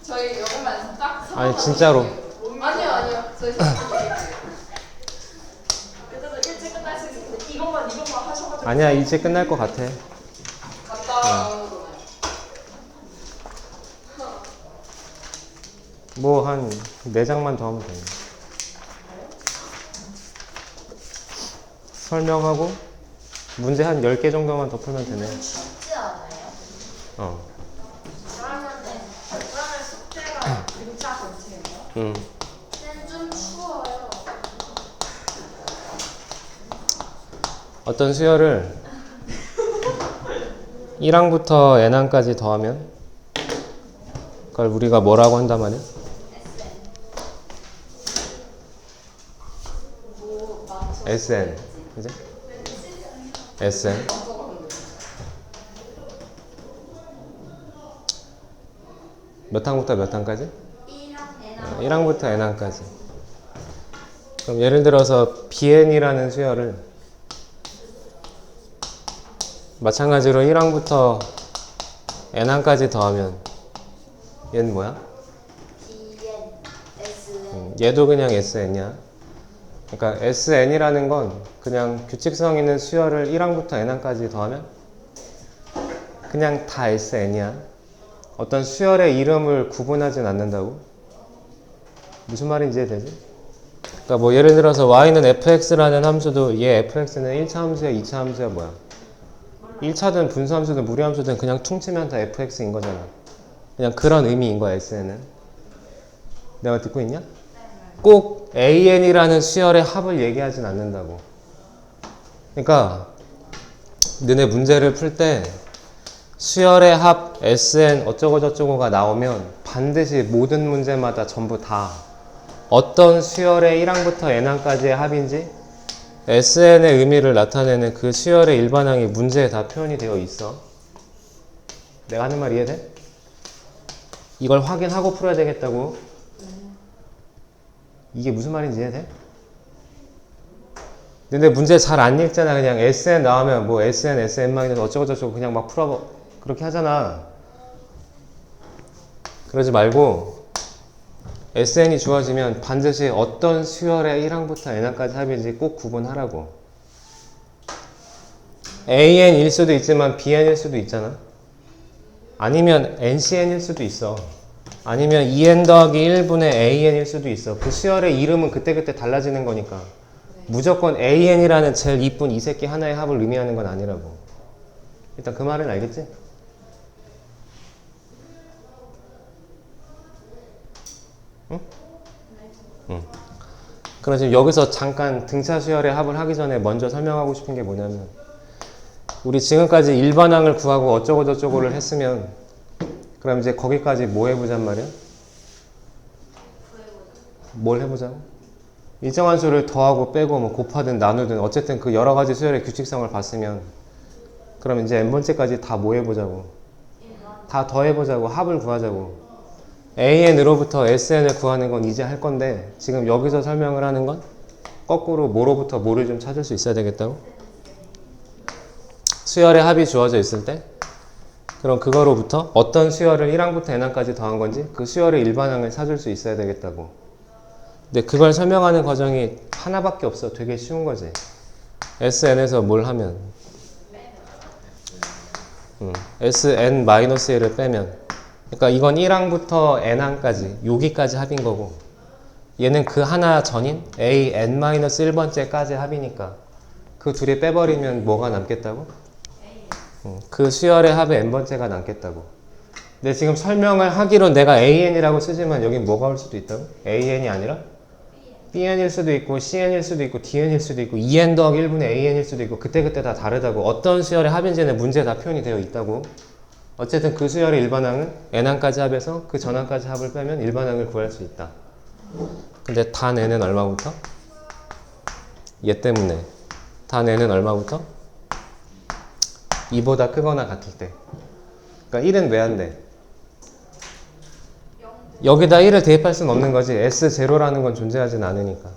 저희 요것만 딱 아니 진짜로. 아니요 저희 그래도 일찍 끝날 수 있는데 이것만 하셔가지고 아니야 이제 끝날 것 같아. 갔다 오는 거는 뭐 한 4장만 더 하면 돼. 설명하고 문제 한 10개 정도만 더 풀면 되네. 쉽지 않아요? 그러면 숙제가 등차 전체예요? 쟤는 좀 추워요. 어떤 수열을 1항부터 n항까지 더하면 그걸 우리가 뭐라고 한단 말이야? SN. 그지? SN. 몇 항부터 몇 항까지? 1항부터 n항까지. 그럼 예를 들어서 BN이라는 수열을 마찬가지로 1항부터 n항까지 더하면 얘는 뭐야? DN, SN. 얘도 그냥 SN이야. 그러니까 SN이라는 건 그냥 규칙성 있는 수열을 1항부터 n항까지 더하면 그냥 다 SN이야. 어떤 수열의 이름을 구분하진 않는다고? 무슨 말인지 이해되지? 그러니까 뭐 예를 들어서 y는 fx라는 함수도 얘 fx는 1차 함수야 2차 함수야 뭐야? 1차든 분수함수든 무리함수든 그냥 퉁치면 다 fx인 거잖아. 그냥 그런 의미인 거야 SN은. 내가 듣고 있냐? 꼭 AN이라는 수열의 합을 얘기하진 않는다고. 그러니까 너네 문제를 풀 때 수열의 합 SN 어쩌고 저쩌고가 나오면 반드시 모든 문제마다 전부 다 어떤 수열의 1항부터 n항까지의 합인지 SN의 의미를 나타내는 그 수열의 일반항이 문제에 다 표현이 되어 있어. 내가 하는 말 이해돼? 이걸 확인하고 풀어야 되겠다고. 이게 무슨 말인지 이해돼? 근데 문제 잘 안 읽잖아. 그냥 SN 나오면 뭐 SN, SN- 어쩌고 저쩌고 그냥 막 풀어 그렇게 하잖아. 그러지 말고 SN이 주어지면 반드시 어떤 수열의 1항부터 n항까지 합인지 꼭 구분하라고. AN일 수도 있지만 BN일 수도 있잖아. 아니면 NCN일 수도 있어. 아니면 2n 더하기 1분의 AN일 수도 있어. 그 수열의 이름은 그때그때 달라지는 거니까. 무조건 AN이라는 제일 이쁜 이 새끼 하나의 합을 의미하는 건 아니라고. 일단 그 말은 알겠지? 응? 응. 그럼 지금 여기서 잠깐 등차 수열의 합을 하기 전에 먼저 설명하고 싶은 게 뭐냐면 우리 지금까지 일반항을 구하고 어쩌고 저쩌고를 했으면 그럼 이제 거기까지 뭐 해보잔 말이야? 뭘 해보자고? 일정한 수를 더하고 빼고 뭐 곱하든 나누든 어쨌든 그 여러 가지 수열의 규칙성을 봤으면 그럼 이제 n번째까지 다 뭐 해보자고? 다 더해보자고. 합을 구하자고. AN으로부터 SN을 구하는 건 이제 할 건데 지금 여기서 설명을 하는 건 거꾸로 뭐로부터 뭐를 좀 찾을 수 있어야 되겠다고? 수열의 합이 주어져 있을 때 그럼 그거로부터 어떤 수열을 1항부터 n항까지 더한 건지 그 수열의 일반항을 찾을 수 있어야 되겠다고. 근데 그걸 설명하는 과정이 하나밖에 없어. 되게 쉬운 거지. SN에서 뭘 하면 SN-1을 빼면 그러니까 이건 1항부터 n항까지 여기까지 합인 거고 얘는 그 하나 전인 AN-1번째까지 합이니까 그 둘이 빼버리면 뭐가 남겠다고? 그 수열의 합의 n번째가 남겠다고. 근데 지금 설명을 하기로 내가 AN이라고 쓰지만 여긴 뭐가 올 수도 있다고? AN이 아니라? BN일 수도 있고 CN일 수도 있고 DN일 수도 있고 2n 더하기 1분의 AN일 수도 있고 그때그때 다 다르다고. 어떤 수열의 합인지는 문제에 다 표현이 되어 있다고. 어쨌든 그 수열의 일반항은 n항까지 합해서 그 전항까지 합을 빼면 일반항을 구할 수 있다. 근데 단 n은 얼마부터? 얘 때문에 단 n은 얼마부터? 2보다 크거나 같을 때. 그러니까 1은 왜 안 돼? 여기다 1을 대입할 수는 없는 거지. S0라는 건 존재하진 않으니까.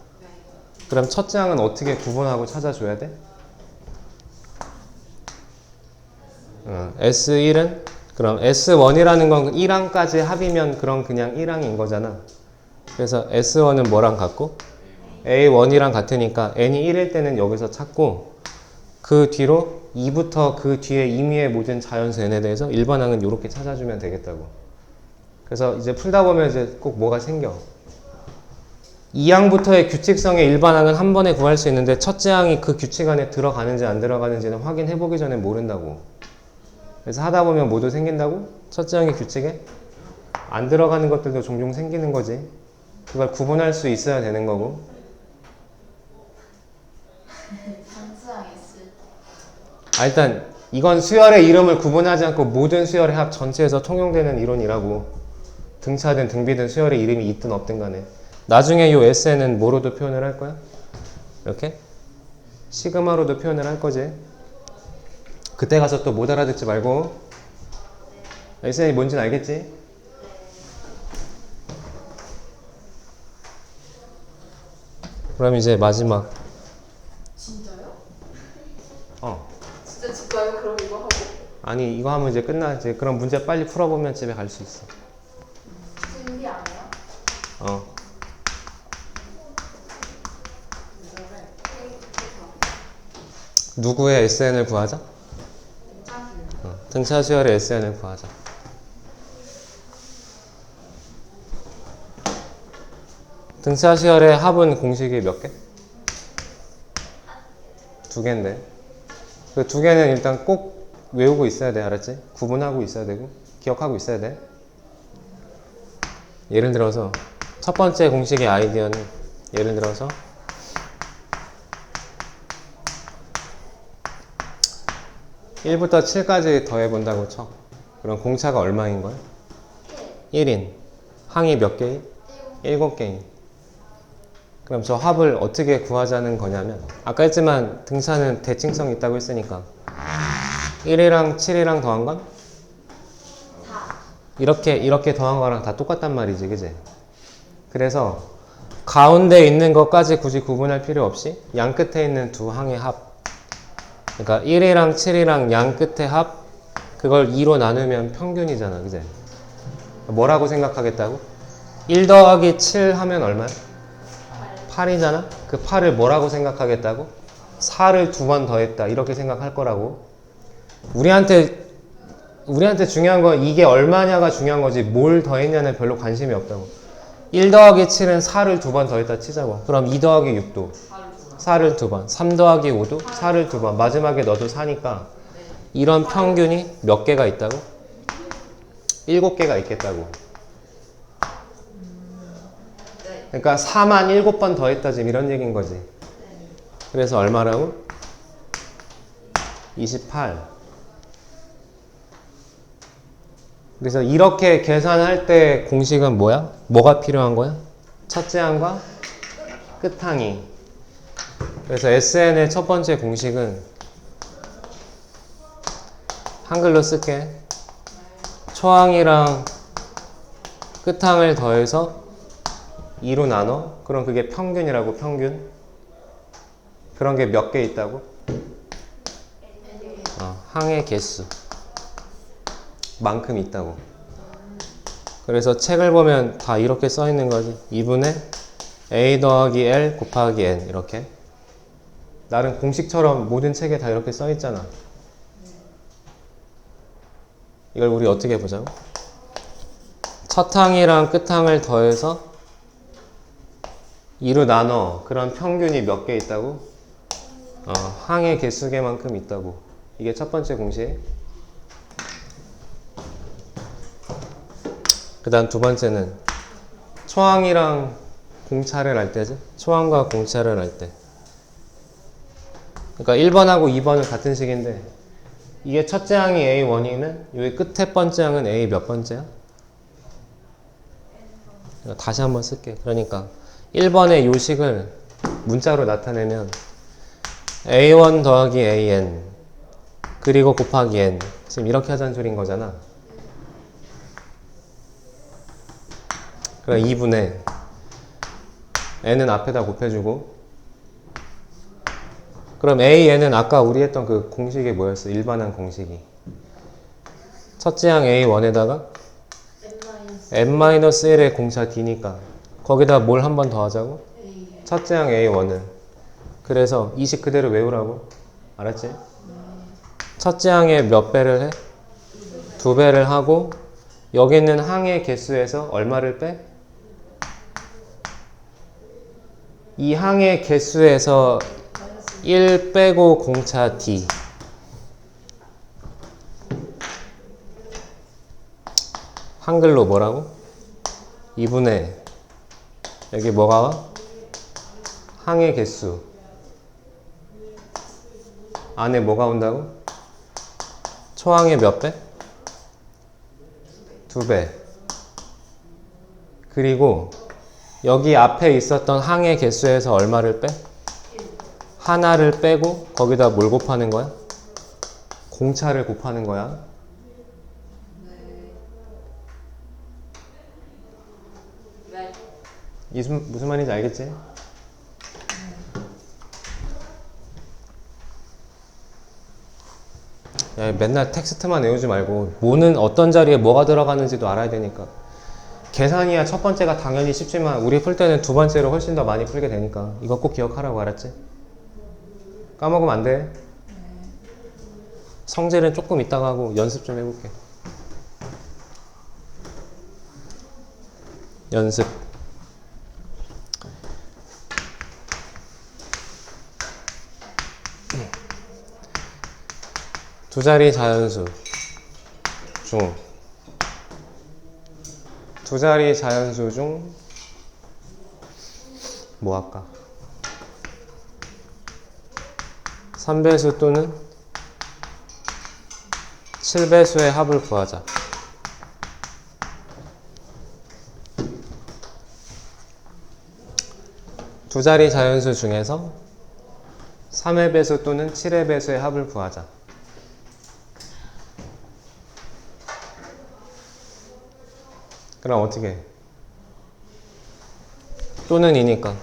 그럼 첫째 항은 어떻게 구분하고 찾아줘야 돼? S1은 그럼 S1이라는 건 1항까지 합이면 그럼 그냥 1항인 거잖아. 그래서 S1은 뭐랑 같고? A1이랑 같으니까 n이 1일 때는 여기서 찾고 그 뒤로 2부터 그 뒤에 임의의 모든 자연수 n에 대해서 일반항은 이렇게 찾아주면 되겠다고. 그래서 이제 풀다 보면 이제 꼭 뭐가 생겨. 2항부터의 규칙성의 일반항은 한 번에 구할 수 있는데 첫째 항이 그 규칙 안에 들어가는지 안 들어가는지는 확인해 보기 전에 모른다고. 그래서 하다 보면 뭐도 생긴다고? 첫째 항의 규칙에 안 들어가는 것들도 종종 생기는 거지. 그걸 구분할 수 있어야 되는 거고. 단수항 S. 일단 이건 수열의 이름을 구분하지 않고 모든 수열의 합 전체에서 통용되는 이론이라고. 등차든 등비든 수열의 이름이 있든 없든 간에. 나중에 이 SN은 뭐로도 표현을 할 거야? 이렇게? 시그마로도 표현을 할 거지. 그때 가서 또 못 알아듣지 말고. SN이 뭔지는 알겠지? 그럼 이제 마지막. 진짜요? 어. 진짜 집 가요? 그럼 이거 하고? 아니 이거 하면 이제 끝나지. 그럼 문제 빨리 풀어보면 집에 갈 수 있어. 준비 안 해요? 어. 누구의 SN을 구하자? 등차 수열의 SN을 구하자. 등차 수열의 합은 공식이 몇 개? 2개인데. 그 2개는 일단 꼭 외우고 있어야 돼. 알았지? 구분하고 있어야 되고 기억하고 있어야 돼. 예를 들어서 첫 번째 공식의 아이디어는 예를 들어서 1부터 7까지 더해본다고 쳐. 그럼 공차가 얼마인 거야? 1인. 항이 몇 개인? 7개인. 그럼 저 합을 어떻게 구하자는 거냐면 아까 했지만 등차는 대칭성이 있다고 했으니까 1이랑 7이랑 더한 건? 이렇게 더한 거랑 다 똑같단 말이지, 그지? 그래서 가운데 있는 것까지 굳이 구분할 필요 없이 양 끝에 있는 두 항의 합, 그러니까 1이랑 7이랑 양 끝의 합, 그걸 2로 나누면 평균이잖아, 그지? 뭐라고 생각하겠다고? 1 더하기 7 하면 얼마야? 8이잖아? 그 8을 뭐라고 생각하겠다고? 4를 2번 더했다, 이렇게 생각할 거라고. 우리한테 중요한 건 이게 얼마냐가 중요한 거지 뭘 더했냐는 별로 관심이 없다고. 1 더하기 7은 4를 2번 더했다 치자고. 그럼 2 더하기 6도 4를 2번, 3 더하기 5도 4를 2번, 마지막에 너도 4니까 이런 평균이 몇 개가 있다고? 7개가 있겠다고. 그러니까 4만 7번 더했다 지금 이런 얘기인 거지. 그래서 얼마라고? 28. 그래서 이렇게 계산할 때 공식은 뭐야? 뭐가 필요한 거야? 첫째 항과 끝항이. 그래서 SN의 첫 번째 공식은 한글로 쓸게. 초항이랑 끝항을 더해서 2로 나눠. 그럼 그게 평균이라고, 평균. 그런 게 몇 개 있다고? 항의 개수 만큼 있다고. 그래서 책을 보면 다 이렇게 써 있는 거지. 2분의 a 더하기 l 곱하기 n. 이렇게 나름 공식처럼 모든 책에 다 이렇게 써 있잖아. 이걸 우리 어떻게 보자고? 첫 항이랑 끝 항을 더해서 2로 나눠. 그런 평균이 몇 개 있다고? 항의 개수개만큼 있다고. 이게 첫 번째 공식. 그 다음 두 번째는 초항이랑 공차를 할 때지. 초항과 공차를 할 때. 그러니까 1번하고 2번은 같은 식인데 이게 첫째 항이 A1이면 여기 끝에 번째 항은 A 몇 번째야? 다시 한번 쓸게. 그러니까 1번의 요식을 문자로 나타내면 A1 더하기 AN 그리고 곱하기 N. 지금 이렇게 하자는 소리인 거잖아. 그럼 2분의 N은 앞에다 곱해주고, 그럼 AN은 아까 우리 했던 그 공식이 뭐였어? 일반항 공식이. 첫째 항 A1에다가 M-1 n-1의 공차 D니까 거기다 뭘 한 번 더 하자고? A 첫째 항 A1을. 그래서 이 식 그대로 외우라고. 알았지? 첫째 항에 몇 배를 해? 2배를 하고 여기 있는 항의 개수에서 얼마를 빼? 이 항의 개수에서 1 빼고 공차 D. 한글로 뭐라고? 2분의 여기 뭐가 와? 항의 개수 안에 뭐가 온다고? 초항의 몇 배? 2배. 그리고 여기 앞에 있었던 항의 개수에서 얼마를 빼? 하나를 빼고 거기다 뭘 곱하는 거야? 공차를 곱하는 거야. 네. 무슨 말인지 알겠지? 야, 맨날 텍스트만 외우지 말고 뭐는 어떤 자리에 뭐가 들어가는지도 알아야 되니까. 계산이야 첫 번째가 당연히 쉽지만 우리 풀 때는 두 번째로 훨씬 더 많이 풀게 되니까 이거 꼭 기억하라고. 알았지? 까먹으면 안 돼. 성질은 조금 이따가 하고 연습 좀 해볼게. 연습. 두 자리 자연수 중 두 자리 자연수 중 뭐 할까? 3배수 또는 7배수의 합을 구하자. 두 자리 자연수 중에서 3의 배수 또는 7의 배수의 합을 구하자. 그럼 어떻게 해? 또는 이니까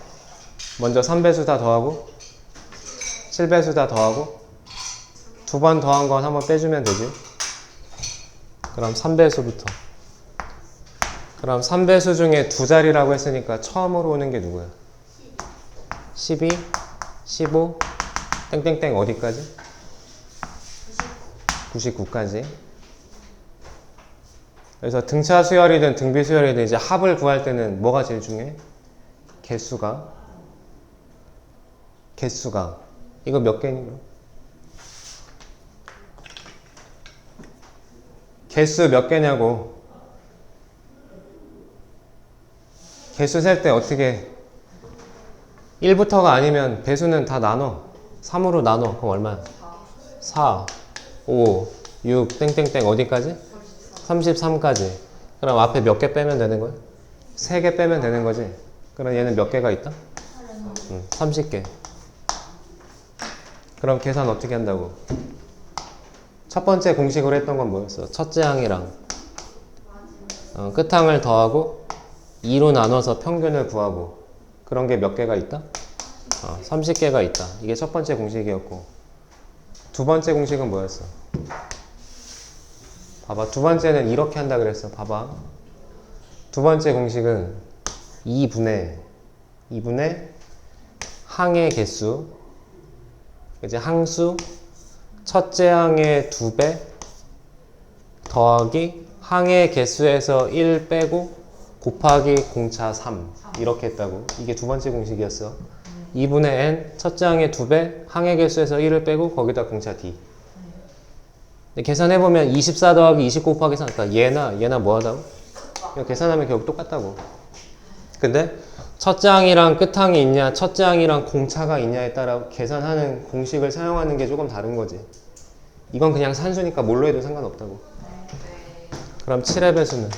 먼저 3배수 다 더하고 7배수 다 더하고 두 번 더한 건 한번 빼주면 되지. 그럼 3배수부터. 그럼 3배수 중에 두 자리라고 했으니까 처음으로 오는 게 누구야? 12, 15, 땡땡땡 어디까지? 99까지. 그래서 등차 수열이든 등비 수열이든 이제 합을 구할 때는 뭐가 제일 중요해? 개수가. 이거 몇 개니? 개수 몇 개냐고. 개수 셀 때 어떻게 1부터가 아니면 배수는 다 나눠. 3으로 나눠. 그럼 얼마야? 4, 5, 6, 땡땡땡 어디까지? 33까지. 그럼 앞에 몇 개 빼면 되는 거야? 3개 빼면 되는 거지. 그럼 얘는 몇 개가 있다? 30개. 그럼 계산 어떻게 한다고? 첫 번째 공식으로 했던 건 뭐였어? 첫째 항이랑 끝항을 더하고 2로 나눠서 평균을 구하고. 그런 게 몇 개가 있다? 30개가 있다. 이게 첫 번째 공식이었고, 두 번째 공식은 뭐였어? 봐봐, 두 번째는 이렇게 한다 그랬어. 봐봐, 두 번째 공식은 2분의 항의 개수, 이제 항수 첫째 항의 2배 더하기 항의 개수에서 1 빼고 곱하기 공차 3 이렇게 했다고. 이게 두 번째 공식이었어. 2분의 n 첫째 항의 2배 항의 개수에서 1을 빼고 거기다 공차 d. 계산해보면 24 더하기 29 곱하기 3, 그러니까 얘나 뭐 하다고? 이거 계산하면 결국 똑같다고. 근데 첫째 항이랑 끝항이 있냐, 첫째 항이랑 공차가 있냐에 따라 계산하는 공식을 사용하는 게 조금 다른 거지. 이건 그냥 산수니까 뭘로 해도 상관없다고. 그럼 7의 배수는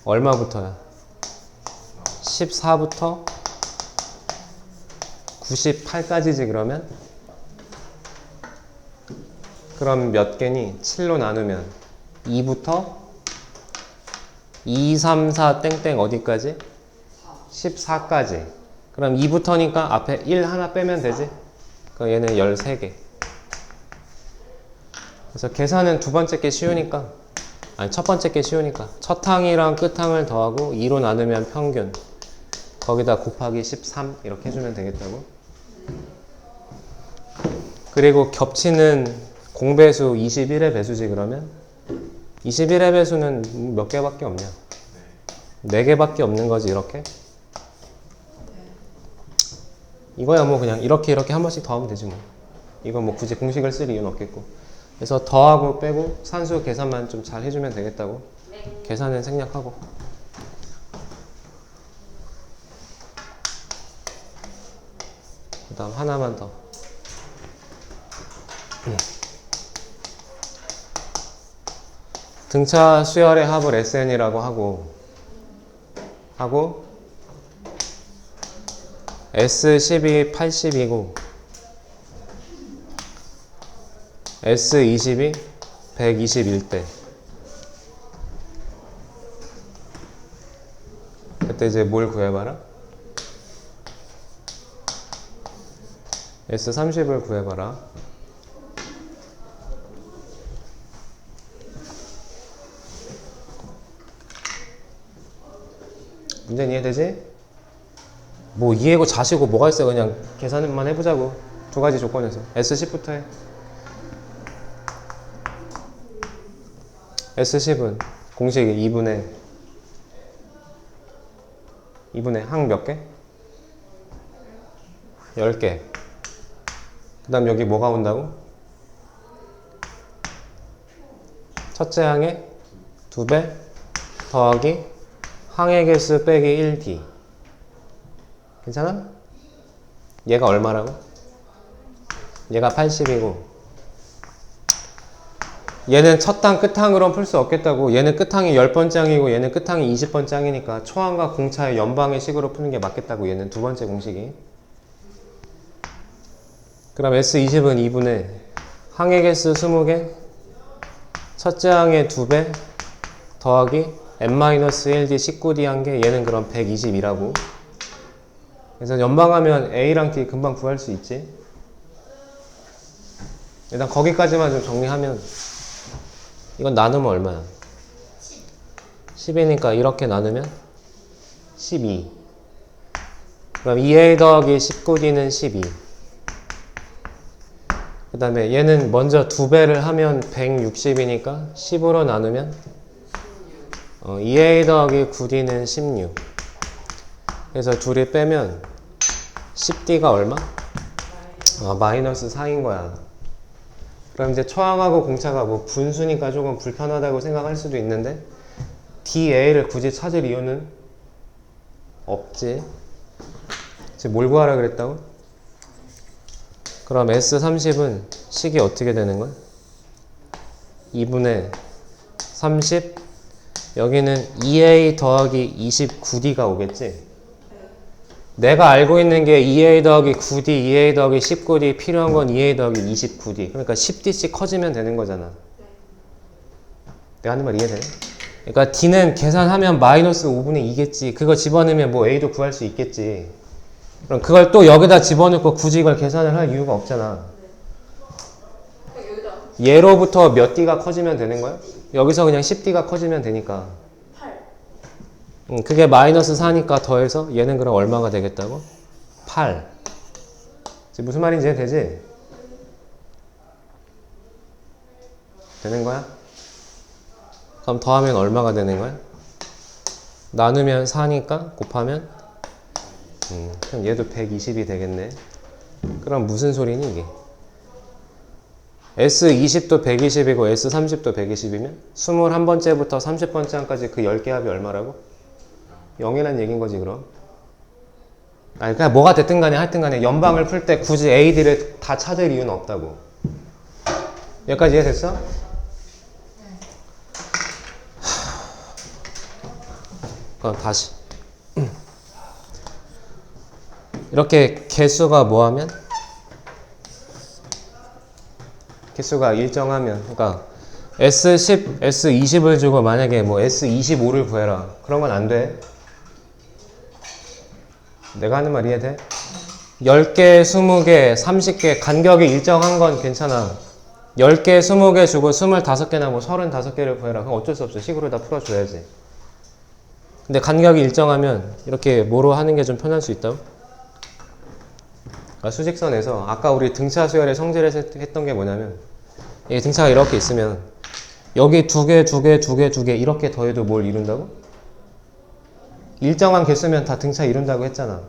얼마부터야? 14부터 98까지지. 그럼 몇 개니? 7로 나누면 2부터 2, 3, 4 땡땡 어디까지? 14까지. 그럼 2부터니까 앞에 1 하나 빼면 되지? 그럼 얘는 13개. 그래서 계산은 두 번째 게 쉬우니까, 아니 첫 번째 게 쉬우니까 첫 항이랑 끝 항을 더하고 2로 나누면 평균, 거기다 곱하기 13 이렇게 해주면 되겠다고. 그리고 겹치는 공배수 21의 배수지. 그러면 21의 배수는 몇 개밖에 없냐? 4개밖에 없는 거지. 이렇게 이거야 뭐 그냥 이렇게 한 번씩 더하면 되지 뭐. 이거 뭐 굳이 공식을 쓸 이유는 없겠고. 그래서 더하고 빼고 산수 계산만 좀 잘 해주면 되겠다고. 계산은 생략하고. 그 다음 하나만 더. 등차 수열의 합을 SN이라고 하고 S12 80이고 S22 121대. 그때 이제 뭘 구해봐라? S30을 구해봐라. 문제는 이해되지? 뭐 이해고 자시고 뭐가 있어. 그냥 계산만 해보자고. 두 가지 조건에서 S10부터 해. S10은 공식이 2분의 항 몇 개? 10개. 그 다음 여기 뭐가 온다고? 첫째 항에 2배 더하기 항의 개수 빼기 1D. 괜찮아? 얘가 얼마라고? 얘가 80이고 얘는 첫 항 끝항으로는 풀 수 없겠다고. 얘는 끝항이 10번째 항이고 얘는 끝항이 20번째 항이니까 초항과 공차의 연방의 식으로 푸는 게 맞겠다고. 얘는 두 번째 공식이. 그럼 S20은 2분의 항의 개수 20개 첫째 항의 2배 더하기 n-1d 19d 한 개. 얘는 그럼 120이라고. 그래서 연방하면 A랑 D 금방 구할 수 있지. 일단 거기까지만 좀 정리하면 이건 나누면 얼마야? 10이니까 이렇게 나누면 12. 그럼 2A 더하기 19D는 12. 그 다음에 얘는 먼저 2배를 하면 160이니까 10으로 나누면 2A 더하기 9D는 16. 그래서 둘이 빼면 10D가 얼마? 마이너스 4인 거야. 그럼 이제 초항하고 공차가 뭐 분수니까 조금 불편하다고 생각할 수도 있는데 DA를 굳이 찾을 이유는 없지. 지금 뭘 구하라 그랬다고? 그럼 S30은 식이 어떻게 되는 거야? 2분의 30 여기는 2A 더하기 29D가 오겠지? 내가 알고 있는 게 2A 더하기 9D, 2A 더하기 19D, 필요한 건 2A 더하기 29D. 그러니까 10D씩 커지면 되는 거잖아. 내가 하는 말 이해돼? 그러니까 D는 계산하면 마이너스 5분의 2겠지. 그거 집어넣으면 뭐 A도 구할 수 있겠지. 그럼 그걸 또 여기다 집어넣고 굳이 이걸 계산을 할 이유가 없잖아. 얘로부터 몇 D가 커지면 되는 거야? 여기서 그냥 10D가 커지면 되니까. 그게 마이너스 4니까 더해서 얘는 그럼 얼마가 되겠다고? 8. 지금 무슨 말인지 되지? 되는 거야? 그럼 더하면 얼마가 되는 거야? 나누면 4니까 곱하면 그럼 얘도 120이 되겠네. 그럼 무슨 소리니 이게? S20도 120이고 S30도 120이면 21번째부터 30번째 항까지 그 10개 합이 얼마라고? 0이란 얘기인 거지 그럼. 아니 그냥 뭐가 됐든 간에 하여튼 간에 연방을 풀 때 굳이 A, D를 다 찾을 이유는 없다고. 여기까지 이해됐어? 그럼 다시 이렇게 개수가 뭐하면? 개수가 일정하면 그러니까 S10, S20을 주고 만약에 뭐 S25를 구해라. 그런 건 안 돼. 내가 하는 말 이해돼? 10개, 20개, 30개 간격이 일정한 건 괜찮아. 10개, 20개 주고 25개나 뭐 35개를 구해라. 그럼 어쩔 수 없어. 식으로 다 풀어줘야지. 근데 간격이 일정하면 이렇게 뭐로 하는 게 좀 편할 수 있다고? 그러니까 수직선에서 아까 우리 등차 수열의 성질을 했던 게 뭐냐면 이 등차가 이렇게 있으면 여기 2개, 2개, 2개, 2개 이렇게 더해도 뭘 이룬다고? 일정한 개수면 다 등차 이룬다고 했잖아.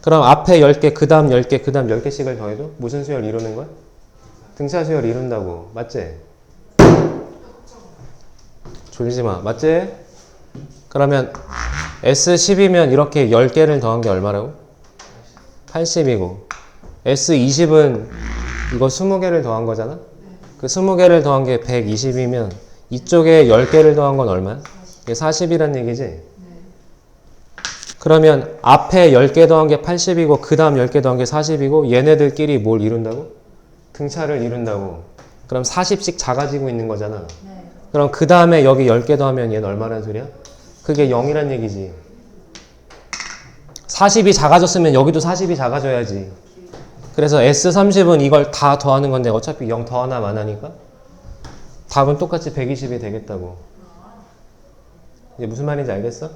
그럼 앞에 10개, 그 다음 10개, 그 다음 10개씩을 더해도 무슨 수열 이루는 거야? 등차 수열 이룬다고. 맞지? 졸지 마. 맞지? 그러면 S10이면 이렇게 10개를 더한 게 얼마라고? 80이고 S20은 이거 20개를 더한 거잖아? 그 20개를 더한 게 120이면 이쪽에 10개를 더한 건 얼마야? 이게 40이란 얘기지? 그러면 앞에 10개 더한 게 80이고 그 다음 10개 더한 게 40이고 얘네들끼리 뭘 이룬다고? 등차를 이룬다고. 그럼 40씩 작아지고 있는 거잖아. 그럼 그 다음에 여기 10개 더하면 얘는 얼마란 소리야? 그게 0이란 얘기지. 40이 작아졌으면 여기도 40이 작아져야지. 그래서 S30은 이걸 다 더하는 건데 어차피 0 더하나 마나니까 답은 똑같이 120이 되겠다고. 이제 무슨 말인지 알겠어?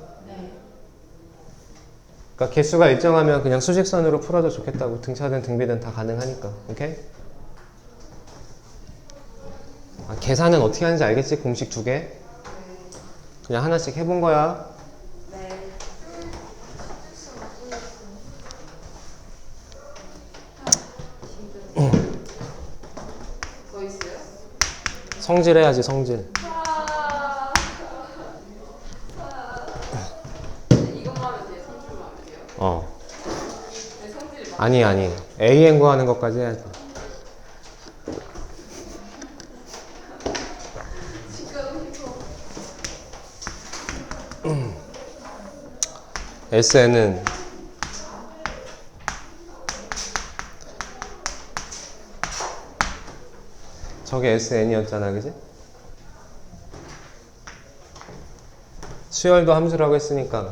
그러니까 개수가 일정하면 그냥 수직선으로 풀어도 좋겠다고. 등차든 등비든 다 가능하니까. 오케이? 계산은 어떻게 하는지 알겠지? 공식 2개. 그냥 하나씩 해본 거야. 뭐 있어요? 성질 해야지, 성질. 이것만 하면 돼요? 성질만 하면 돼요? 왜 성질이 아니. AN 구하는 것까지 해야지. SN은 저게 SN이었잖아, 그지? 수열도 함수라고 했으니까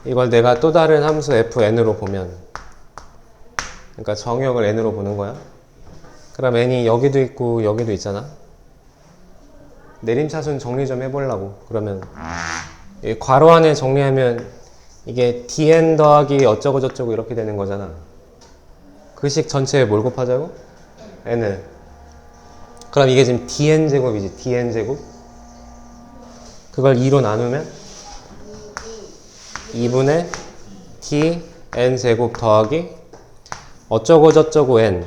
이걸 내가 또 다른 함수 fn으로 보면, 그러니까 정역을 n으로 보는 거야. 그럼 n이 여기도 있고 여기도 있잖아. 내림차순 정리 좀 해보려고. 그러면 이 괄호 안에 정리하면 이게 dn 더하기 어쩌고 저쩌고 이렇게 되는 거잖아. 그 식 전체에 뭘 곱하자고? n을. 그럼 이게 지금 dn 제곱이지. dn 제곱. 그걸 2로 나누면 2분의 dn 제곱 더하기 어쩌고 저쩌고 n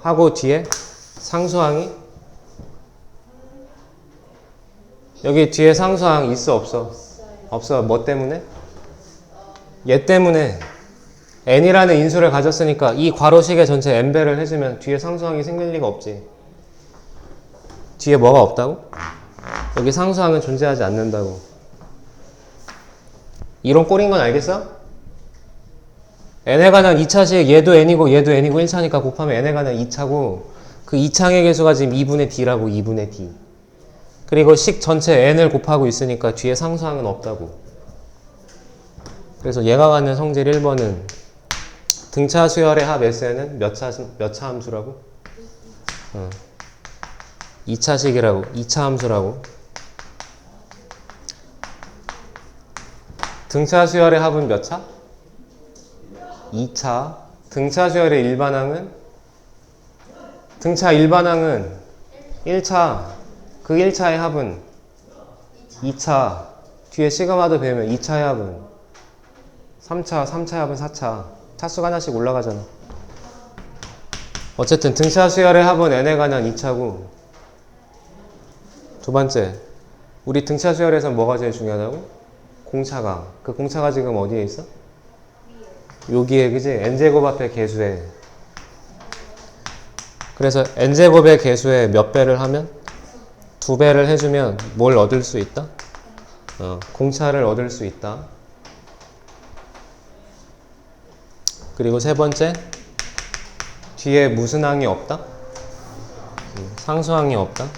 하고 뒤에 상수항이, 여기 뒤에 상수항 있어 없어? 없어. 뭐 때문에? 얘 때문에. n이라는 인수를 가졌으니까 이 괄호식의 전체 n배를 해주면 뒤에 상수항이 생길 리가 없지. 뒤에 뭐가 없다고? 여기 상수항은 존재하지 않는다고. 이론 꼴인 건 알겠어? n에 관한 2차식 얘도 n이고 얘도 n이고 1차니까 곱하면 n에 관한 2차고 그 2창의 개수가 지금 2분의 d라고. 2분의 d. 그리고 식 전체 n을 곱하고 있으니까 뒤에 상수항은 없다고. 그래서 얘가 갖는 성질 1번은 등차 수열의 합 SN은 몇 차 함수라고? 2차식이라고. 2차 함수라고. 등차 수열의 합은 몇 차? 2차. 등차 수열의 일반항은? 등차 일반항은 1차. 그 1차의 합은 2차. 뒤에 시그마도 배우면 2차의 합은 3차. 3차의 합은 4차. 차수가 하나씩 올라가잖아. 어쨌든 등차 수열의 합은 n에 관한 2차고, 두 번째, 우리 등차 수열에서 뭐가 제일 중요하다고? 공차가. 그 공차가 지금 어디에 있어? 여기에, 그지? n제곱 앞에 개수에. 그래서 n제곱의 개수에 몇 배를 하면? 2배를 해주면 뭘 얻을 수 있다? 공차를 얻을 수 있다. 그리고 세 번째, 뒤에 무슨 항이 없다? 상수항이 없다.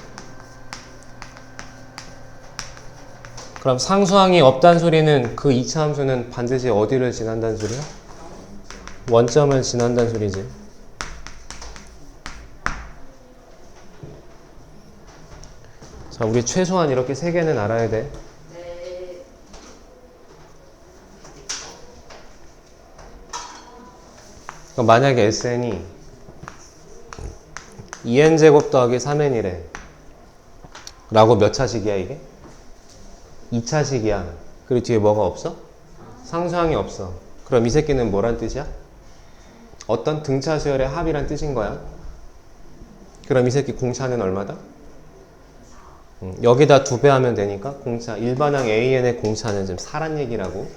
그럼 상수항이 없다는 소리는 그 2차 함수는 반드시 어디를 지난다는 소리야? 원점을 지난다는 소리지. 자, 우리 최소한 이렇게 3개는 알아야 돼. 네. 그럼 만약에 SN이 2n제곱 더하기 3n이래. 라고 몇 차식이야, 이게? 2차식이야. 그리고 뒤에 뭐가 없어? 상수항이 없어. 그럼 이 새끼는 뭐란 뜻이야? 어떤 등차 수열의 합이란 뜻인 거야. 그럼 이 새끼 공차는 얼마다? 여기다 2배 하면 되니까 공차, 일반항 AN의 공차는 지금 4란 얘기라고.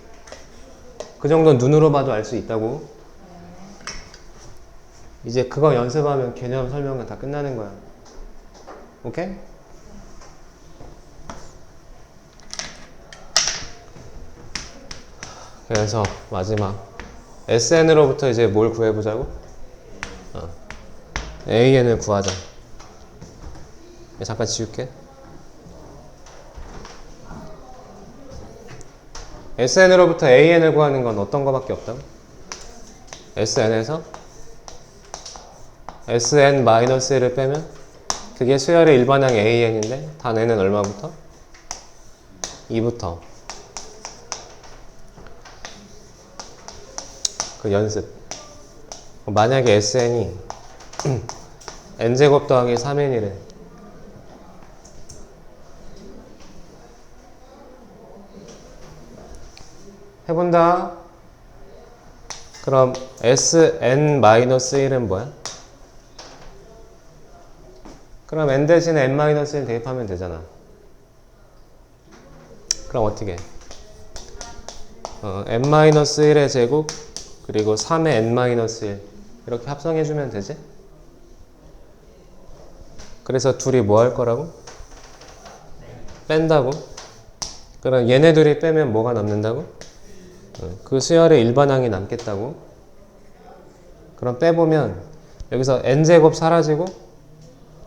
그 정도는 눈으로 봐도 알 수 있다고. 이제 그거 연습하면 개념 설명은 다 끝나는 거야. 오케이? 그래서 마지막 SN으로부터 이제 뭘 구해보자고? AN을 구하자. 잠깐 지울게. SN으로부터 AN을 구하는 건 어떤 거밖에 없다고? SN에서 SN-1을 빼면 그게 수열의 일반항 AN인데 단 N은 얼마부터? 2부터. 그 연습. 만약에 SN이 n제곱 더하기 3n이래. 해본다. 그럼 Sn-1은 뭐야? 그럼 n 대신에 n-1 대입하면 되잖아. 그럼 어떻게 해? n-1의 제곱 그리고 3의 n-1 이렇게 합성해주면 되지? 그래서 둘이 뭐 할 거라고? 뺀다고? 그럼 얘네 둘이 빼면 뭐가 남는다고? 그 수열의 일반항이 남겠다고? 그럼 빼보면 여기서 n제곱 사라지고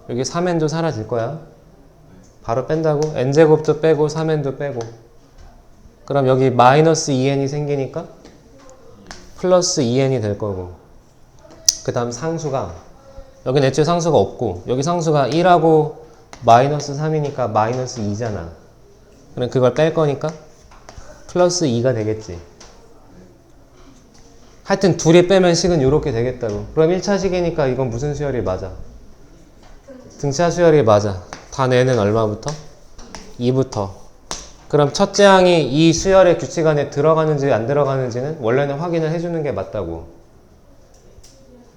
여기 3n도 사라질 거야. 바로 뺀다고? n제곱도 빼고 3n도 빼고 그럼 여기 마이너스 2n이 생기니까 플러스 2n이 될 거고 그 다음 상수가 여기는 애초에 상수가 없고 여기 상수가 1하고 마이너스 3이니까 마이너스 2잖아. 그럼 그걸 뺄 거니까 플러스 2가 되겠지. 하여튼 둘이 빼면 식은 이렇게 되겠다고. 그럼 1차 식이니까 이건 무슨 수열이 맞아? 등차 수열이 맞아. 단 n은 얼마부터? 2부터. 그럼 첫째 항이 이 수열의 규칙 안에 들어가는지 안 들어가는지는 원래는 확인을 해주는 게 맞다고.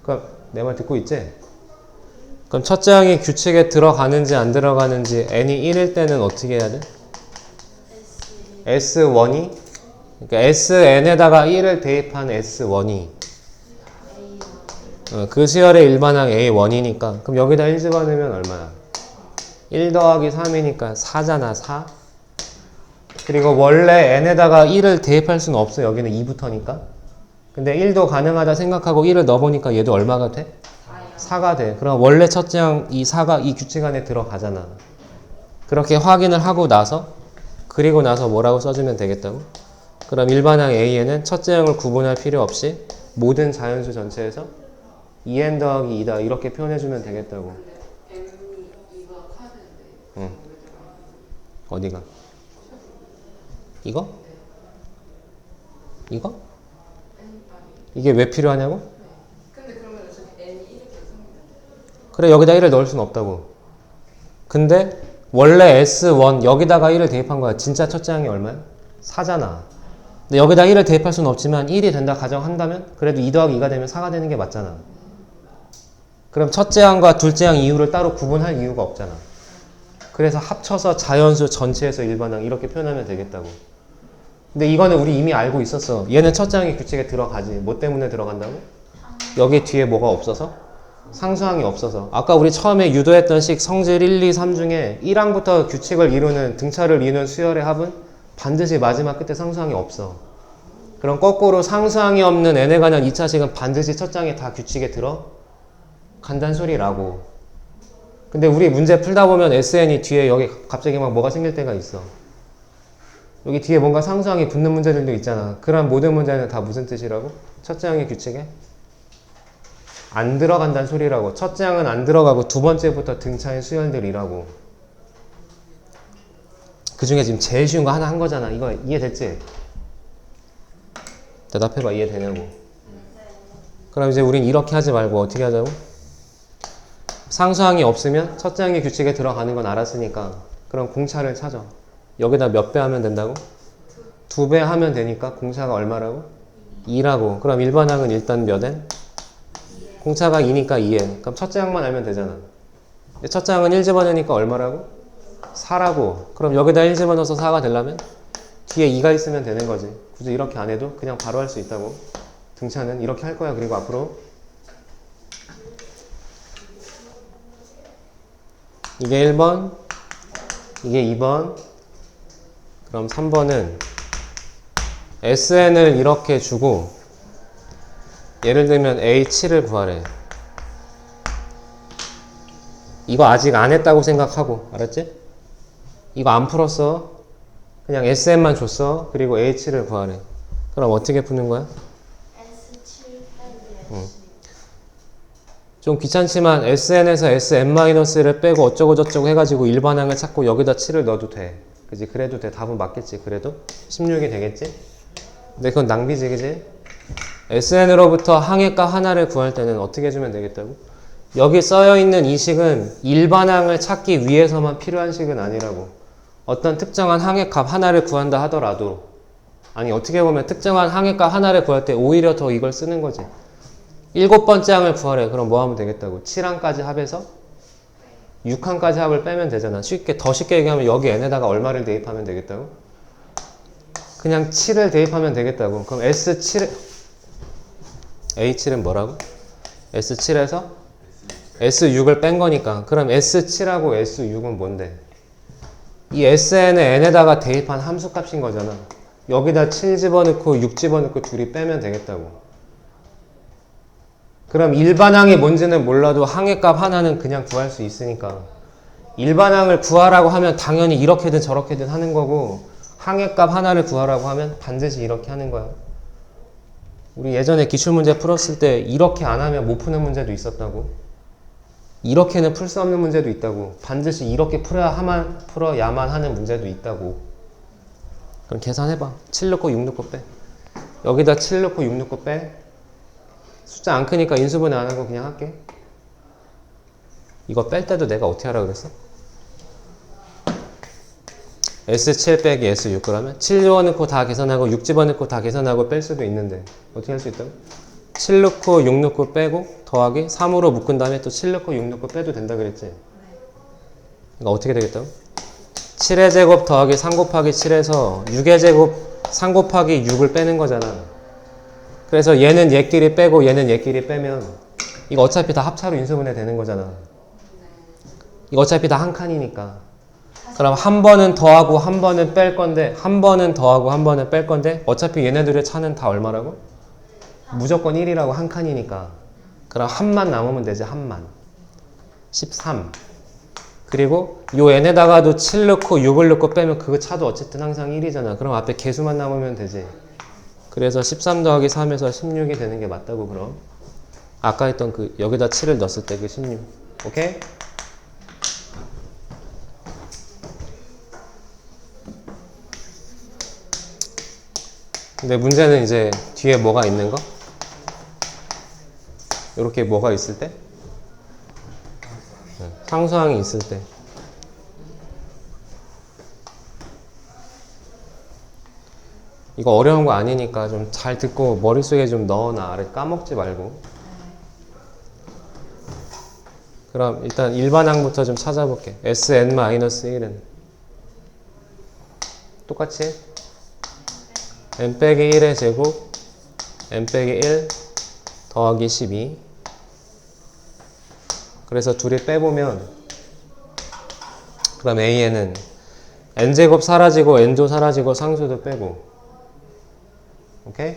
그럼 내 말 듣고 있지? 그럼 첫째 항이 규칙에 들어가는지 안 들어가는지 n이 1일 때는 어떻게 해야 돼? S1이 그러니까 SN에다가 1을 대입한 S1이 그 수열의 일반항 A1이니까 그럼 여기다 1 집어넣으면 얼마야? 1 더하기 3이니까 4잖아. 4. 그리고 원래 n에다가 1을 대입할 수는 없어. 여기는 2부터니까. 근데 1도 가능하다 생각하고 1을 넣어보니까 얘도 얼마가 돼? 4가 돼. 그럼 원래 첫째 항 이 4가 이 규칙 안에 들어가잖아. 그렇게 확인을 하고 나서 그리고 나서 뭐라고 써주면 되겠다고? 그럼 일반항 A에는 첫째 항을 구분할 필요 없이 모든 자연수 전체에서 2n 더하기 2다 이렇게 표현해주면 되겠다고. M이 이거 카드인데. 응. 어디가? 이거? 이거? 이게 왜 필요하냐고? 근데 그러면 저기 N이 이렇게 생긴다. 그래 여기다 1을 넣을 수는 없다고. 근데 원래 S1 여기다가 1을 대입한 거야. 진짜 첫째 항이 얼마야? 4잖아. 근데 여기다 1을 대입할 수는 없지만 1이 된다 가정한다면 그래도 2 더하기 2가 되면 4가 되는 게 맞잖아. 그럼 첫째 항과 둘째 항 이유를 따로 구분할 이유가 없잖아. 그래서 합쳐서 자연수 전체에서 일반항 이렇게 표현하면 되겠다고. 근데 이거는 우리 이미 알고 있었어. 얘는 첫째 항이 규칙에 들어가지. 뭐 때문에 들어간다고? 여기 뒤에 뭐가 없어서? 상수항이 없어서. 아까 우리 처음에 유도했던 식 성질 1, 2, 3 중에 1항부터 규칙을 이루는 등차를 이루는 수열의 합은 반드시 마지막 끝에 상수항이 없어. 그럼 거꾸로 상수항이 없는 n에 관한 2차식은 반드시 첫 장에 다 규칙에 들어간다는 소리라고. 근데 우리 문제 풀다 보면 SN이 뒤에 여기 갑자기 막 뭐가 생길 때가 있어. 여기 뒤에 뭔가 상수항이 붙는 문제들도 있잖아. 그런 모든 문제는 다 무슨 뜻이라고? 첫째 항의 규칙에 안 들어간다는 소리라고. 첫째 항은 안 들어가고 두 번째부터 등차의 수열들이라고. 그 중에 지금 제일 쉬운 거 하나 한 거잖아. 이거 이해됐지? 대답해봐. 이해되냐고. 그럼 이제 우린 이렇게 하지 말고 어떻게 하자고? 상수항이 없으면 첫째 항의 규칙에 들어가는 건 알았으니까 그럼 공차를 찾아. 여기다 몇 배 하면 된다고? 2배 하면 되니까 공차가 얼마라고? 2라고. 그럼 일반항은 일단 몇 n? 공차가 2니까 2n. 그럼 첫째 항만 알면 되잖아. 첫째 항은 1 집어넣으니까 얼마라고? 4라고. 그럼 여기다 1 집어넣어서 4가 되려면 뒤에 2가 있으면 되는 거지. 굳이 이렇게 안 해도 그냥 바로 할 수 있다고. 등차는 이렇게 할 거야. 그리고 앞으로 이게 1번, 이게 2번, 그럼 3번은 SN을 이렇게 주고 예를 들면 A7을 구하래. 이거 아직 안 했다고 생각하고, 알았지? 이거 안 풀었어. 그냥 SN만 줬어. 그리고 A7을 구하래. 그럼 어떻게 푸는 거야? 좀 귀찮지만 SN에서 SN-를 빼고 어쩌고저쩌고 해가지고 일반항을 찾고 여기다 7을 넣어도 돼. 그지? 그래도 돼. 답은 맞겠지. 그래도 16이 되겠지? 근데 그건 낭비지, 그지? SN으로부터 항의값 하나를 구할 때는 어떻게 해주면 되겠다고? 여기 써여있는 이 식은 일반항을 찾기 위해서만 필요한 식은 아니라고. 어떤 특정한 항의값 하나를 구한다 하더라도, 아니 어떻게 보면 특정한 항의값 하나를 구할 때 오히려 더 이걸 쓰는 거지. 7번째 항을 구하래. 그럼 뭐 하면 되겠다고? 7항까지 합해서 6항까지 합을 빼면 되잖아. 더 쉽게 얘기하면 여기 n에다가 얼마를 대입하면 되겠다고? 그냥 7을 대입하면 되겠다고. 그럼 A7은 뭐라고? S7에서 S6을 뺀 거니까. 그럼 S7하고 S6은 뭔데? 이 SN을 n에다가 대입한 함수값인 거잖아. 여기다 7 집어넣고 6 집어넣고 둘이 빼면 되겠다고. 그럼 일반항이 뭔지는 몰라도 항의값 하나는 그냥 구할 수 있으니까 일반항을 구하라고 하면 당연히 이렇게든 저렇게든 하는 거고 항의값 하나를 구하라고 하면 반드시 이렇게 하는 거야. 우리 예전에 기출문제 풀었을 때 이렇게 안 하면 못 푸는 문제도 있었다고. 이렇게는 풀 수 없는 문제도 있다고. 반드시 이렇게 풀어야만 하는 문제도 있다고. 그럼 계산해봐. 7 넣고 6 넣고 빼. 여기다 7 넣고 6 넣고 빼. 숫자 안 크니까 인수분해 안 하고 그냥 할게. 이거 뺄 때도 내가 어떻게 하라고 그랬어? S7 빼기 S6 그러면 7 집어넣고 다 계산하고 6 집어넣고 다 계산하고 뺄 수도 있는데 어떻게 할 수 있다고? 7 넣고 6 넣고 빼고 더하기 3으로 묶은 다음에 또 7 넣고 6 넣고 빼도 된다 그랬지? 그러니까 어떻게 되겠다고? 7의 제곱 더하기 3 곱하기 7에서 6의 제곱 3 곱하기 6을 빼는 거잖아. 그래서 얘는 얘끼리 빼고 얘는 얘끼리 빼면 이거 어차피 다 합차로 인수분해 되는 거잖아. 이거 어차피 다 한 칸이니까. 그럼 한 번은 더하고 한 번은 뺄 건데 한 번은 더하고 한 번은 뺄 건데 어차피 얘네들의 차는 다 얼마라고? 무조건 1이라고 한 칸이니까. 그럼 한만 남으면 되지. 한만. 13. 그리고 요 n에다가도 7 넣고 6을 넣고 빼면 그 차도 어쨌든 항상 1이잖아. 그럼 앞에 개수만 남으면 되지. 그래서 13 더하기 3에서 16이 되는 게 맞다고. 그럼 아까 했던 그 여기다 7을 넣었을 때 그 16. 오케이? 근데 문제는 이제 뒤에 뭐가 있는 거? 이렇게 뭐가 있을 때? 상수항이 있을 때. 이거 어려운 거 아니니까 좀 잘 듣고 머릿속에 좀 넣어놔. 까먹지 말고. 그럼 일단 일반항부터 좀 찾아볼게. Sn-1은 똑같이 해. n-1의 제곱 n-1 더하기 12. 그래서 둘이 빼보면 그럼 AN은 n제곱 사라지고 n도 사라지고 상수도 빼고. 오케이?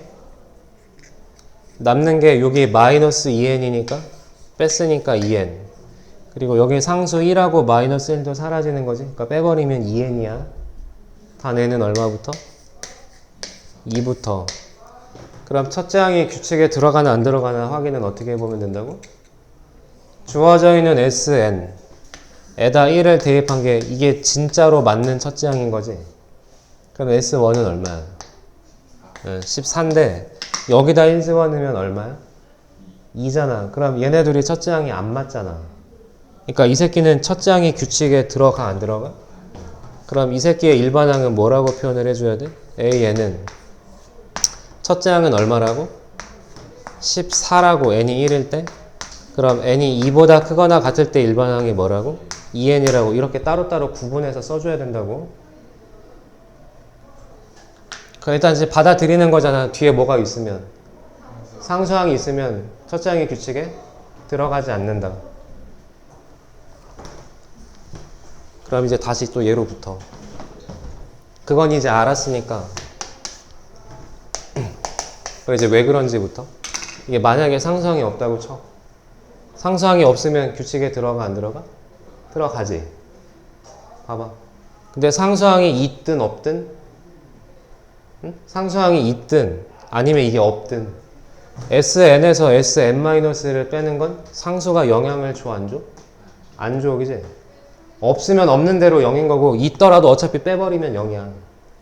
남는 게 여기 마이너스 2n이니까 뺐으니까 2n. 그리고 여기 상수 1하고 마이너스 1도 사라지는 거지. 그러니까 빼버리면 2n이야. 단 n은 얼마부터? 2부터. 그럼 첫째 항이 규칙에 들어가나 안 들어가나 확인은 어떻게 해보면 된다고? 주어져 있는 Sn. 에다 1을 대입한 게 이게 진짜로 맞는 첫째 항인 거지. 그럼 S1은 얼마야? 14인데 여기다 1 집어넣으면 얼마야? 2잖아. 그럼 얘네 둘이 첫째 항이 안 맞잖아. 그러니까 이 새끼는 첫째 항이 규칙에 들어가 안 들어가? 그럼 이 새끼의 일반항은 뭐라고 표현을 해줘야 돼? AN은 첫째 항은 얼마라고? 14라고 n이 1일 때? 그럼 n이 2보다 크거나 같을 때 일반항이 뭐라고? 2n이라고 이렇게 따로따로 구분해서 써줘야 된다고. 일단 이제 받아들이는 거잖아. 뒤에 뭐가 있으면. 상수항이 있으면 첫째 항의 규칙에 들어가지 않는다. 그럼 이제 다시 또 예로부터. 그건 이제 알았으니까. 그럼 이제 왜 그런지부터. 이게 만약에 상수항이 없다고 쳐. 상수항이 없으면 규칙에 들어가 안 들어가? 들어가지. 봐봐. 근데 상수항이 있든 없든 응? 상수항이 있든 아니면 이게 없든 Sn에서 Sn-를 빼는 건 상수가 영향을 줘 안 줘? 안 줘, 그지? 없으면 없는 대로 0인 거고 있더라도 어차피 빼버리면 0이야.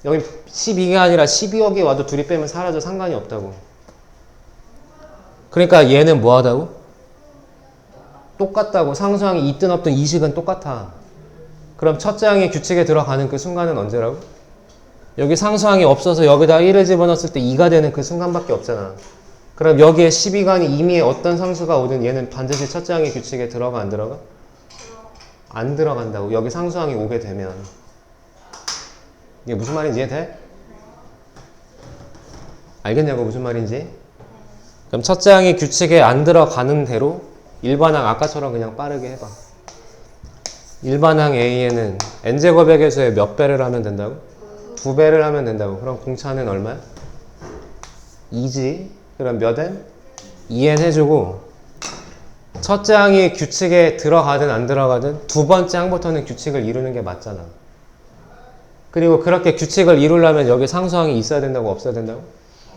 여기 12가 아니라 12억이 와도 둘이 빼면 사라져. 상관이 없다고. 그러니까 얘는 뭐 하다고? 똑같다고. 상수항이 있든 없든 이식은 똑같아. 그럼 첫째 항이 규칙에 들어가는 그 순간은 언제라고? 여기 상수항이 없어서 여기다 1을 집어넣었을 때 2가 되는 그 순간밖에 없잖아. 그럼 여기에 12간이 이미 어떤 상수가 오든 얘는 반드시 첫째 항의 규칙에 들어가 안 들어가? 안 들어간다고. 여기 상수항이 오게 되면. 이게 무슨 말인지 이해돼? 알겠냐고 무슨 말인지? 그럼 첫째 항이 규칙에 안 들어가는 대로 일반항 아까처럼 그냥 빠르게 해봐. 일반항 A에는 n제곱의 개수에 몇 배를 하면 된다고? 2배를 하면 된다고. 그럼 공차는 얼마야? 2지. 그럼 몇 n? 2n 해주고 첫째 항이 규칙에 들어가든 안 들어가든 두 번째 항부터는 규칙을 이루는 게 맞잖아. 그리고 그렇게 규칙을 이루려면 여기 상수항이 있어야 된다고 없어야 된다고?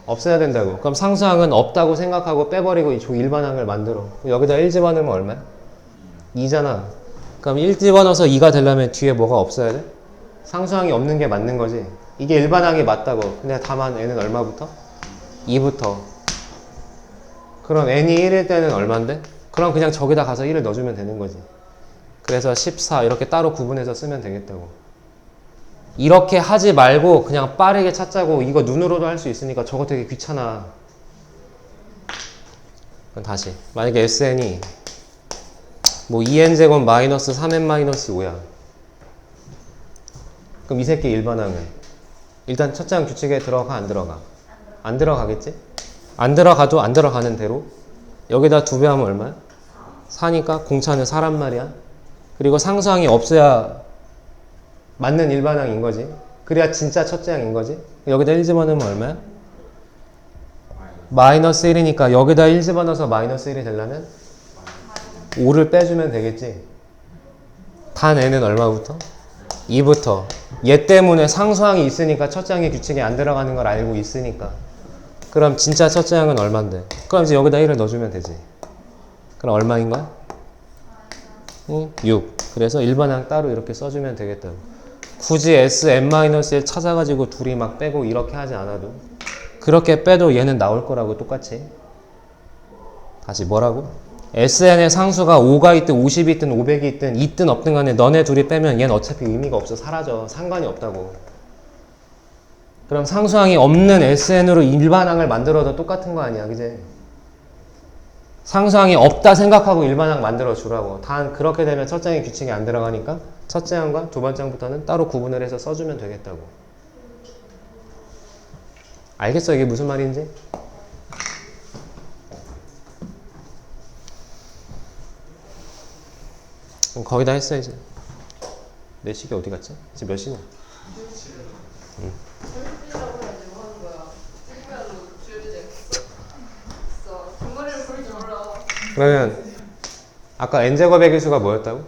없어야 된다고. 그럼 상수항은 없다고 생각하고 빼버리고 이 일반항을 만들어. 여기다 1 집어넣으면 얼마야? 2잖아. 그럼 1 집어넣어서 2가 되려면 뒤에 뭐가 없어야 돼? 상수항이 없는 게 맞는 거지. 이게 일반항이 맞다고. 근데 다만 n은 얼마부터? 2부터. 그럼 n이 1일 때는 얼만데? 그럼 그냥 저기다 가서 1을 넣어주면 되는 거지. 그래서 14 이렇게 따로 구분해서 쓰면 되겠다고. 이렇게 하지 말고 그냥 빠르게 찾자고. 이거 눈으로도 할 수 있으니까 저거 되게 귀찮아. 그럼 다시 만약에 SN이 뭐 2n제곱 마이너스 3n 마이너스 5야. 그럼 이 새끼 일반항은 일단 첫째 항 규칙에 들어가 안 들어가? 안 들어가겠지? 안 들어가도 안 들어가는 대로 여기다 2배 하면 얼마야? 4니까 공차는 4란 말이야. 그리고 상수항이 없어야 맞는 일반항인 거지. 그래야 진짜 첫째 항인 거지. 여기다 1 집어넣으면 얼마야? 마이너스 1이니까 여기다 1 집어넣어서 마이너스 1이 되려면 5를 빼주면 되겠지. 단 n은 얼마부터? 2부터. 얘 때문에 상수항이 있으니까 첫째 항의 규칙에 안 들어가는 걸 알고 있으니까. 그럼 진짜 첫째 항은 얼만데? 그럼 이제 여기다 1을 넣어주면 되지. 그럼 얼마인 거야? 6. 그래서 일반항 따로 이렇게 써주면 되겠다고. 굳이 Sn-을 찾아가지고 둘이 막 빼고 이렇게 하지 않아도 그렇게 빼도 얘는 나올 거라고 똑같이. 다시 뭐라고? SN의 상수가 5가 있든 50이 있든 500이 있든 없든 간에 너네 둘이 빼면 얘는 어차피 의미가 없어. 사라져. 상관이 없다고. 그럼 상수항이 없는 SN으로 일반항을 만들어도 똑같은 거 아니야. 그지? 상수항이 없다 생각하고 일반항 만들어 주라고. 단 그렇게 되면 첫째 항의 규칙이 안 들어가니까 첫째 항과 두 번째 항부터는 따로 구분을 해서 써주면 되겠다고. 알겠어? 이게 무슨 말인지? 그럼 거기다 했어 이제. 내 시계 어디 갔지? 지금 몇 시냐? 그러면 아까 n제곱의 개수가 뭐였다고?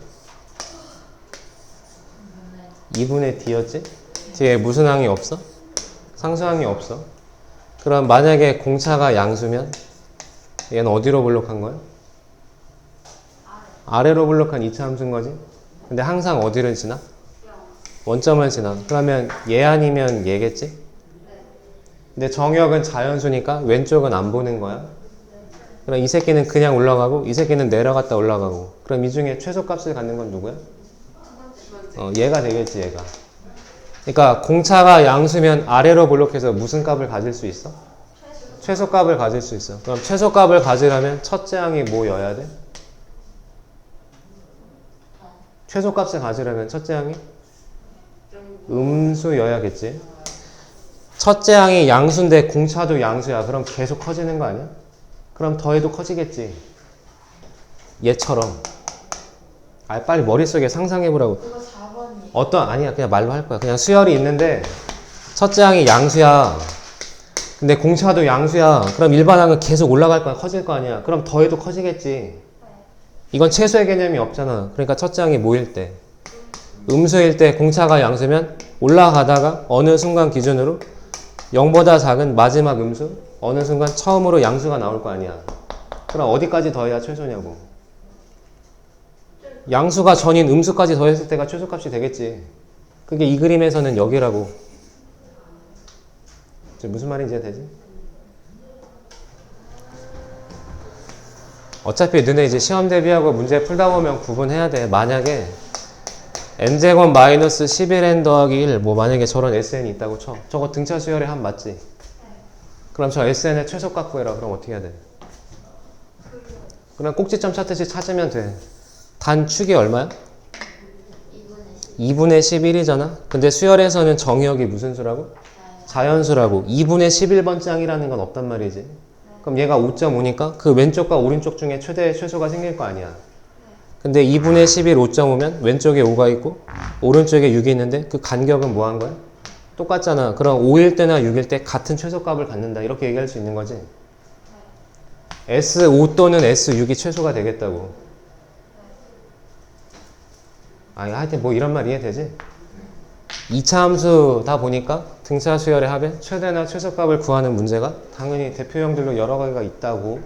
2분의 d였지? 뒤에 무슨 항이 없어? 상수항이 없어. 그럼 만약에 공차가 양수면 얘는 어디로 블록한 거야? 아래로 블록한 2차 함수인 거지? 근데 항상 어디를 지나? 원점을 지나. 그러면 얘 아니면 얘겠지? 근데 정역은 자연수니까 왼쪽은 안 보는 거야. 그럼 이 새끼는 그냥 올라가고 이 새끼는 내려갔다 올라가고. 그럼 이 중에 최소값을 갖는 건 누구야? 얘가 되겠지, 얘가. 그러니까 공차가 양수면 아래로 볼록해서 무슨 값을 가질 수 있어? 최소값을 가질 수 있어. 그럼 최소값을 가지려면 첫째 항이 뭐여야 돼? 최소값을 가지려면 첫째 항이 음수여야겠지. 첫째 항이 양수인데 공차도 양수야. 그럼 계속 커지는 거 아니야? 그럼 더해도 커지겠지. 얘처럼. 빨리 머릿속에 상상해보라고. 그거 4번이. 아니야. 그냥 말로 할 거야. 그냥 수열이 있는데 첫째 항이 양수야. 근데 공차도 양수야. 그럼 일반 항은 계속 올라갈 거야. 커질 거 아니야. 그럼 더해도 커지겠지. 이건 최소의 개념이 없잖아. 그러니까 첫째 항이 뭐일 때? 음수일 때 공차가 양수면 올라가다가 어느 순간 기준으로 0보다 작은 마지막 음수 어느 순간 처음으로 양수가 나올 거 아니야. 그럼 어디까지 더해야 최소냐고. 양수가 전인 음수까지 더했을 때가 최소값이 되겠지. 그게 이 그림에서는 여기라고. 무슨 말인지 되지? 어차피 너네 이제 시험 대비하고 문제 풀다 보면 구분해야 돼. 만약에 n제곱 마이너스 11n 더하기 1 뭐 만약에 저런 sn이 있다고 쳐. 저거 등차 수열의 합 맞지? 그럼 저 sn의 최소값 구해라. 그럼 어떻게 해야 돼? 그냥 꼭지점 찾듯이 찾으면 돼. 단축이 얼마야? 2분의 11이잖아. 근데 수열에서는 정의역이 무슨 수라고? 자연수라고. 2분의 11번째 항이라는 건 없단 말이지. 그럼 얘가 5.5니까 그 왼쪽과 오른쪽 중에 최소가 생길 거 아니야. 근데 2분의 11 5.5면 왼쪽에 5가 있고 오른쪽에 6이 있는데 그 간격은 뭐 한 거야? 똑같잖아. 그럼 5일 때나 6일 때 같은 최소값을 갖는다. 이렇게 얘기할 수 있는 거지. S5 또는 S6이 최소가 되겠다고. 하여튼 뭐 이런 말 이해되지? 2차 함수다 보니까 등차 수열의 합의 최대나 최소값을 구하는 문제가 당연히 대표형들로 여러 가지가 있다고.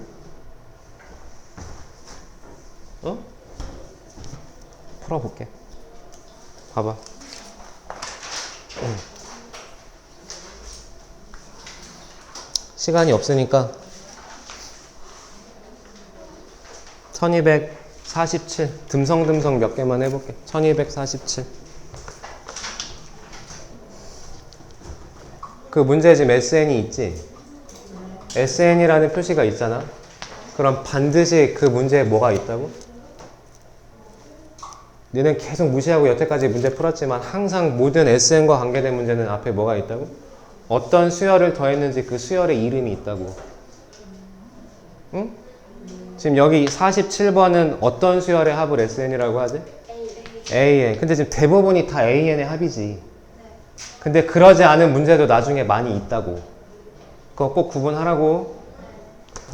풀어볼게. 봐봐. 시간이 없으니까 1247 듬성듬성 몇 개만 해볼게. 1247 그 문제에 지금 SN이 있지? SN이라는 표시가 있잖아. 그럼 반드시 그 문제에 뭐가 있다고? 너는 계속 무시하고 여태까지 문제 풀었지만 항상 모든 SN과 관계된 문제는 앞에 뭐가 있다고? 어떤 수열을 더했는지 그 수열의 이름이 있다고. 응? 지금 여기 47번은 어떤 수열의 합을 SN이라고 하지? AN. 근데 지금 대부분이 다 AN의 합이지. 근데 그러지 않은 문제도 나중에 많이 있다고. 그거 꼭 구분하라고.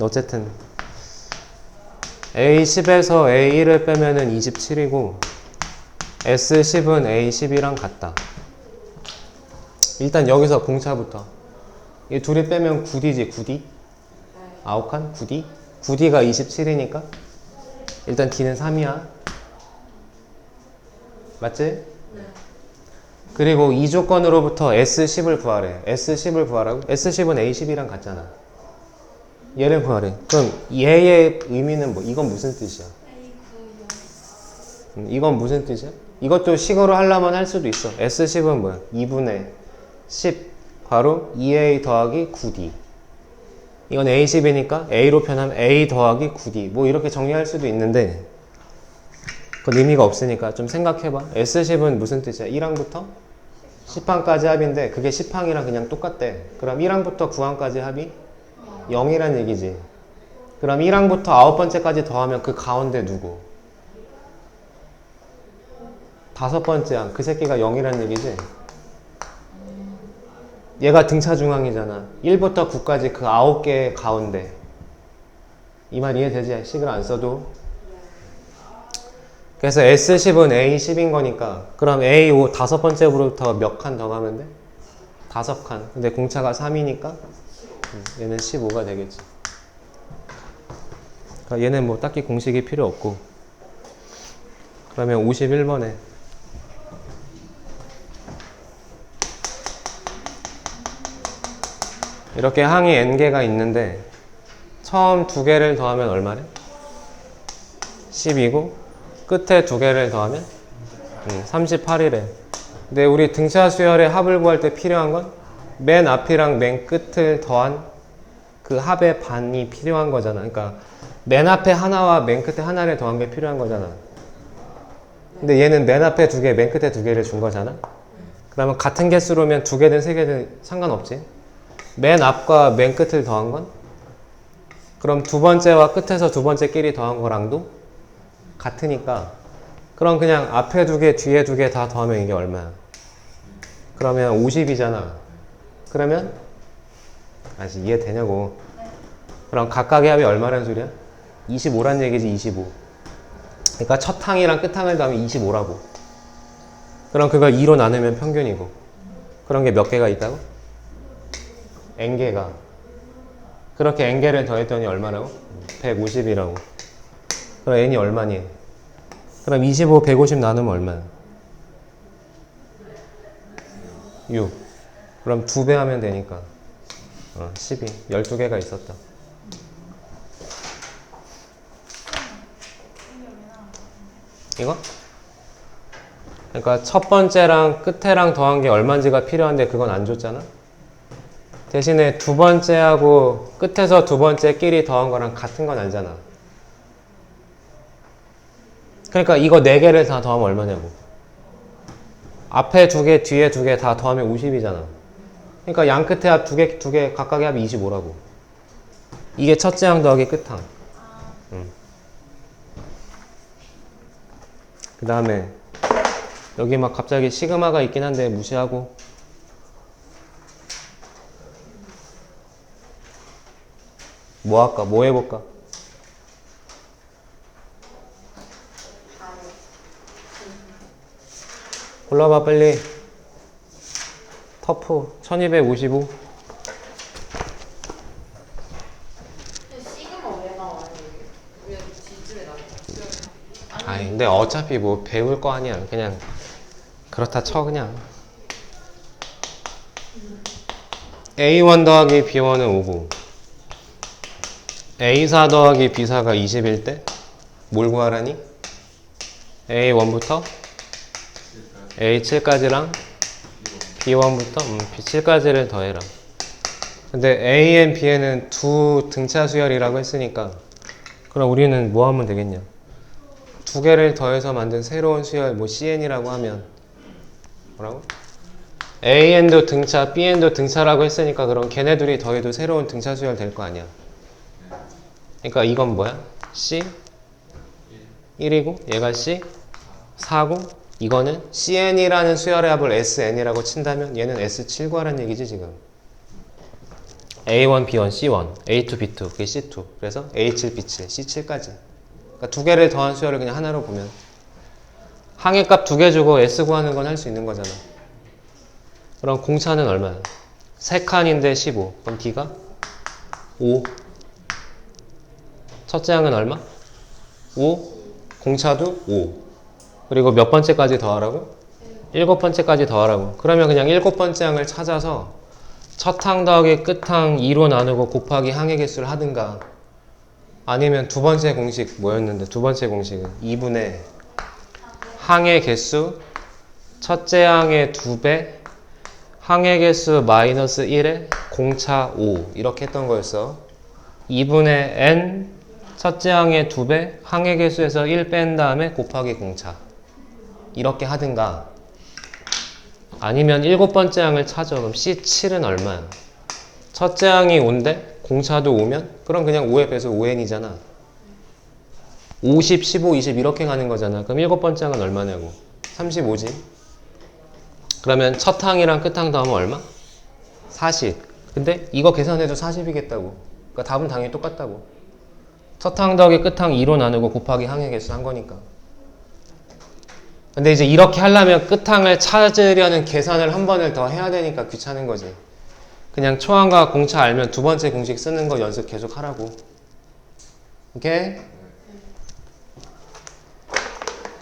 어쨌든 A10에서 A1을 빼면은 27이고 S10은 A12랑 같다. 일단 여기서 공차부터. 이 둘이 빼면 9D지, 9D? 아홉칸? 9D? 9D가 27이니까 일단 D는 3이야. 맞지? 네. 그리고 이 조건으로부터 S10을 구하래. S10을 구하라고? S10은 A12랑 같잖아. 얘를 구하래. 그럼 얘의 의미는 뭐? 이건 무슨 뜻이야? 이건 무슨 뜻이야? 이것도 식으로 하려면 할 수도 있어. S10은 뭐야? 2분의 10 괄호 2A 더하기 9D. 이건 A10이니까 A로 표현하면 A 더하기 9D. 뭐 이렇게 정리할 수도 있는데 그건 의미가 없으니까 좀 생각해봐. S10은 무슨 뜻이야? 1항부터 10항까지 합인데 그게 10항이랑 그냥 똑같대. 그럼 1항부터 9항까지 합이 0이란 얘기지. 그럼 1항부터 9번째까지 더하면 그 가운데 누구? 5번째 항. 그 새끼가 0이란 얘기지. 얘가 등차 중항이잖아. 1부터 9까지 그 9개의 가운데. 이 말 이해되지? 식을 안 써도. 그래서 S10은 A10인 거니까 그럼 A5 5번째부터 몇 칸 더 가면 돼? 5칸. 근데 공차가 3이니까 얘는 15가 되겠지. 그러니까 얘는 뭐 딱히 공식이 필요 없고 그러면 51번에 이렇게 항이 n개가 있는데 처음 두 개를 더하면 얼마래? 10이고 끝에 두 개를 더하면 38이래. 근데 우리 등차 수열의 합을 구할 때 필요한 건 맨 앞이랑 맨 끝을 더한 그 합의 반이 필요한 거잖아. 그러니까 맨 앞에 하나와 맨 끝에 하나를 더한 게 필요한 거잖아. 근데 얘는 맨 앞에 두 개, 맨 끝에 두 개를 준 거잖아. 그러면 같은 개수로면 두 개든 세 개든 상관없지. 맨 앞과 맨 끝을 더한 건? 그럼 두 번째와 끝에서 두 번째끼리 더한 거랑도 같으니까 그럼 그냥 앞에 두 개, 뒤에 두 개 다 더하면 이게 얼마야? 그러면 50이잖아. 그러면 아직 이해되냐고. 그럼 각각의 합이 얼마라는 소리야? 25란 얘기지. 25. 그러니까 첫 항이랑 끝 항을 더하면 25라고. 그럼 그걸 2로 나누면 평균이고. 그런 게 몇 개가 있다고? n개가. 그렇게 n개를 더했더니 얼마라고? 150이라고. 그럼 n이 얼마니? 그럼 25, 150 나누면 얼마야? 6. 그럼 2배 하면 되니까 12. 12개가 있었다. 이거? 그러니까 첫 번째랑 끝에랑 더한 게 얼마인지가 필요한데 그건 안 줬잖아? 대신에 두 번째하고 끝에서 두 번째끼리 더한 거랑 같은 건 아니잖아. 그러니까 이거 4개를 다 더하면 얼마냐고. 앞에 두 개, 뒤에 두 개 다 더하면 50이잖아. 그러니까 양 끝에 합 두 개 각각의 합이 25라고. 이게 첫째 항 더하기 끝 항. 그 다음에 여기 막 갑자기 시그마가 있긴 한데 무시하고 뭐 할까? 뭐 해볼까? 골라봐 빨리. 터프 1255. 시그마 왜 나와요? 왜 뒤집에 나와요? 아니 근데 어차피 뭐 배울 거 아니야. 그냥 그렇다 쳐 그냥. A1 더하기 B1은 5고 A4 더하기 B4가 20일 때 뭘 구하라니? A1부터 A7까지랑 B1부터 B7까지를 더해라. 근데 A and B에는 두 등차 수열이라고 했으니까 그럼 우리는 뭐 하면 되겠냐? 두 개를 더해서 만든 새로운 수열 뭐 CN이라고 하면 뭐라고? AN도 등차, BN도 등차라고 했으니까 그럼 걔네 둘이 더해도 새로운 등차 수열 될 거 아니야. 그러니까 이건 뭐야? C 1이고 얘가 C 4고 이거는 CN이라는 수열의 합을 SN이라고 친다면 얘는 S7 구하라는 얘기지 지금. A1, B1, C1, A2, B2, 그게 C2. 그래서 A7, B7, C7까지. 그러니까 두 개를 더한 수열을 그냥 하나로 보면 항의 값 두 개 주고 S 구하는 건 할 수 있는 거잖아. 그럼 공차는 얼마야? 3칸인데 15. 그럼 D가 5. 첫째 항은 얼마? 5. 공차도 5. 그리고 몇 번째까지 더하라고? 7번째까지 더하라고. 그러면 그냥 7번째 항을 찾아서 첫 항 더하기 끝 항 2로 나누고 곱하기 항의 개수를 하든가 아니면 두 번째 공식 뭐였는데 두 번째 공식은 2분의 항의 개수 첫째 항의 2배 항의 개수 마이너스 1에 공차 5 이렇게 했던 거였어. 2분의 n 첫째 항의 2배 항의 개수에서 1 뺀 다음에 곱하기 공차 이렇게 하든가 아니면 7번째 항을 찾아. 그럼 C7은 얼마야? 첫째 항이 5인데 공차도 5면 그럼 그냥 5에 빼서 5n이잖아. 50, 15, 20 이렇게 가는 거잖아. 그럼 7번째 항은 얼마냐고? 35지. 그러면 첫 항이랑 끝 항 더하면 얼마? 40. 근데 이거 계산해도 40이겠다고. 그러니까 답은 당연히 똑같다고. 첫 항 더하기 끝 항 2로 나누고 곱하기 항의 개수 한 거니까. 근데 이제 이렇게 하려면 끝항을 찾으려는 계산을 한 번을 더 해야 되니까 귀찮은 거지. 그냥 초항과 공차 알면 두 번째 공식 쓰는 거 연습 계속 하라고. 오케이?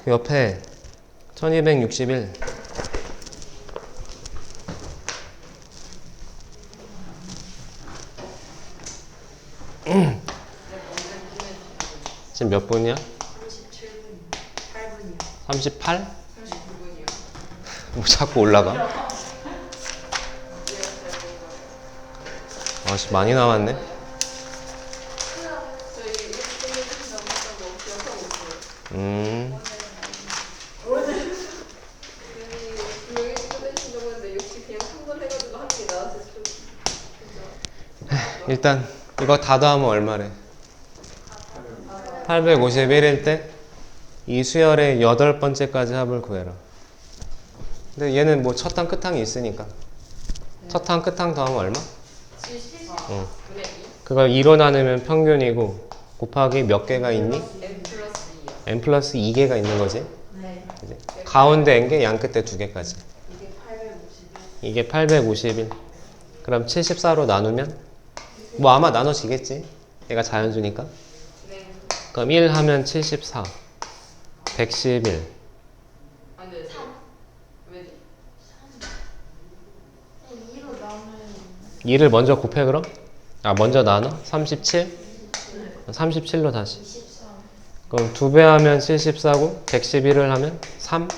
그 옆에 1261 지금 몇 분이야? 38? 39분이요. 뭐 자꾸 올라가? 아씨 많이 남았네. 저희 이렇게 끝내주신다고 했던 거 기억하고 있어요. 분명히 끝내주신다고 했는데 역시 그냥 한 번 해가지고 하는 게 나았을 수도. 그죠? 일단 이거 다 더하면 얼마래? 851일 때 이 수열의 8번째까지 합을 구해라. 근데 얘는 뭐 첫항 끝항이 있으니까 첫항 끝항 더하면 얼마? 70? 응. 분의 2? 그걸 2로 나누면 평균이고 곱하기 몇 개가 있니? n 플러스 2요. n 플러스 2개가 있는 거지. 네. 그지? 가운데 n개 양 끝에 2개까지. 이게 851. 이게 851. 그럼 74로 나누면 뭐 아마 나눠지겠지. 얘가 자연수니까. 네. 그럼 1 하면 74 111 안 돼. 3. 왜지? 2로 나누면 2를 먼저 곱해 그럼? 아 먼저 나눠? 37? 37로 다시 24. 그럼 2배 하면 74고 111을 하면 3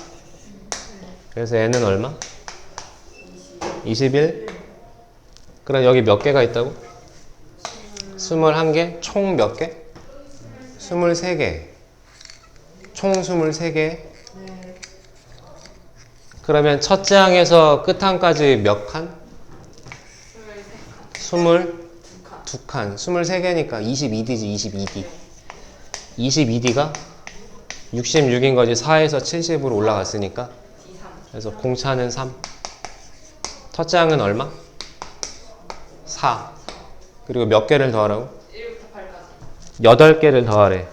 그래서 n은 얼마? 21 그럼 여기 몇 개가 있다고? 21개? 총 몇 개? 23개 총 23개 네. 그러면 첫째 항에서 끝항까지 몇 칸? 22칸 23개니까 22D지 22D 22D가 66인 거지 4에서 70으로 올라갔으니까 그래서 공차는 3 첫째 항은 얼마? 4 그리고 몇 개를 더하라고? 1부터 8까지. 8개를 더하래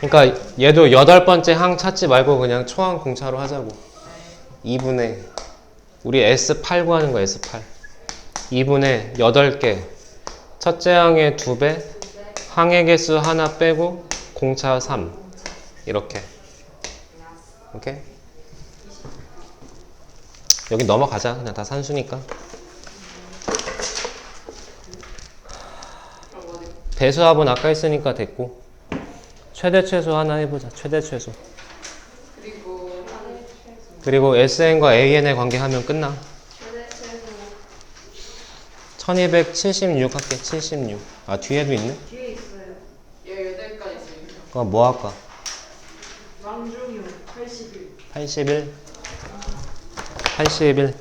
그러니까 얘도 8번째 항 찾지 말고 그냥 초항 공차로 하자고 2분의 우리 S8 구하는 거야 S8 2분의 8개 첫째 항의 2배 항의 개수 하나 빼고 공차 3 이렇게 오케이? 여기 넘어가자 그냥 다 산수니까 배수합은 아까 했으니까 됐고 최대 최소 하나 해보자 최대 최소 그리고 SN과 AN의 관계 하면 끝나 최대 최소 1276 할게 76 아 뒤에도 있네? 뒤에 있어요. 18까지 있습니다. 그럼 뭐 할까? 왕중유 81. 81 81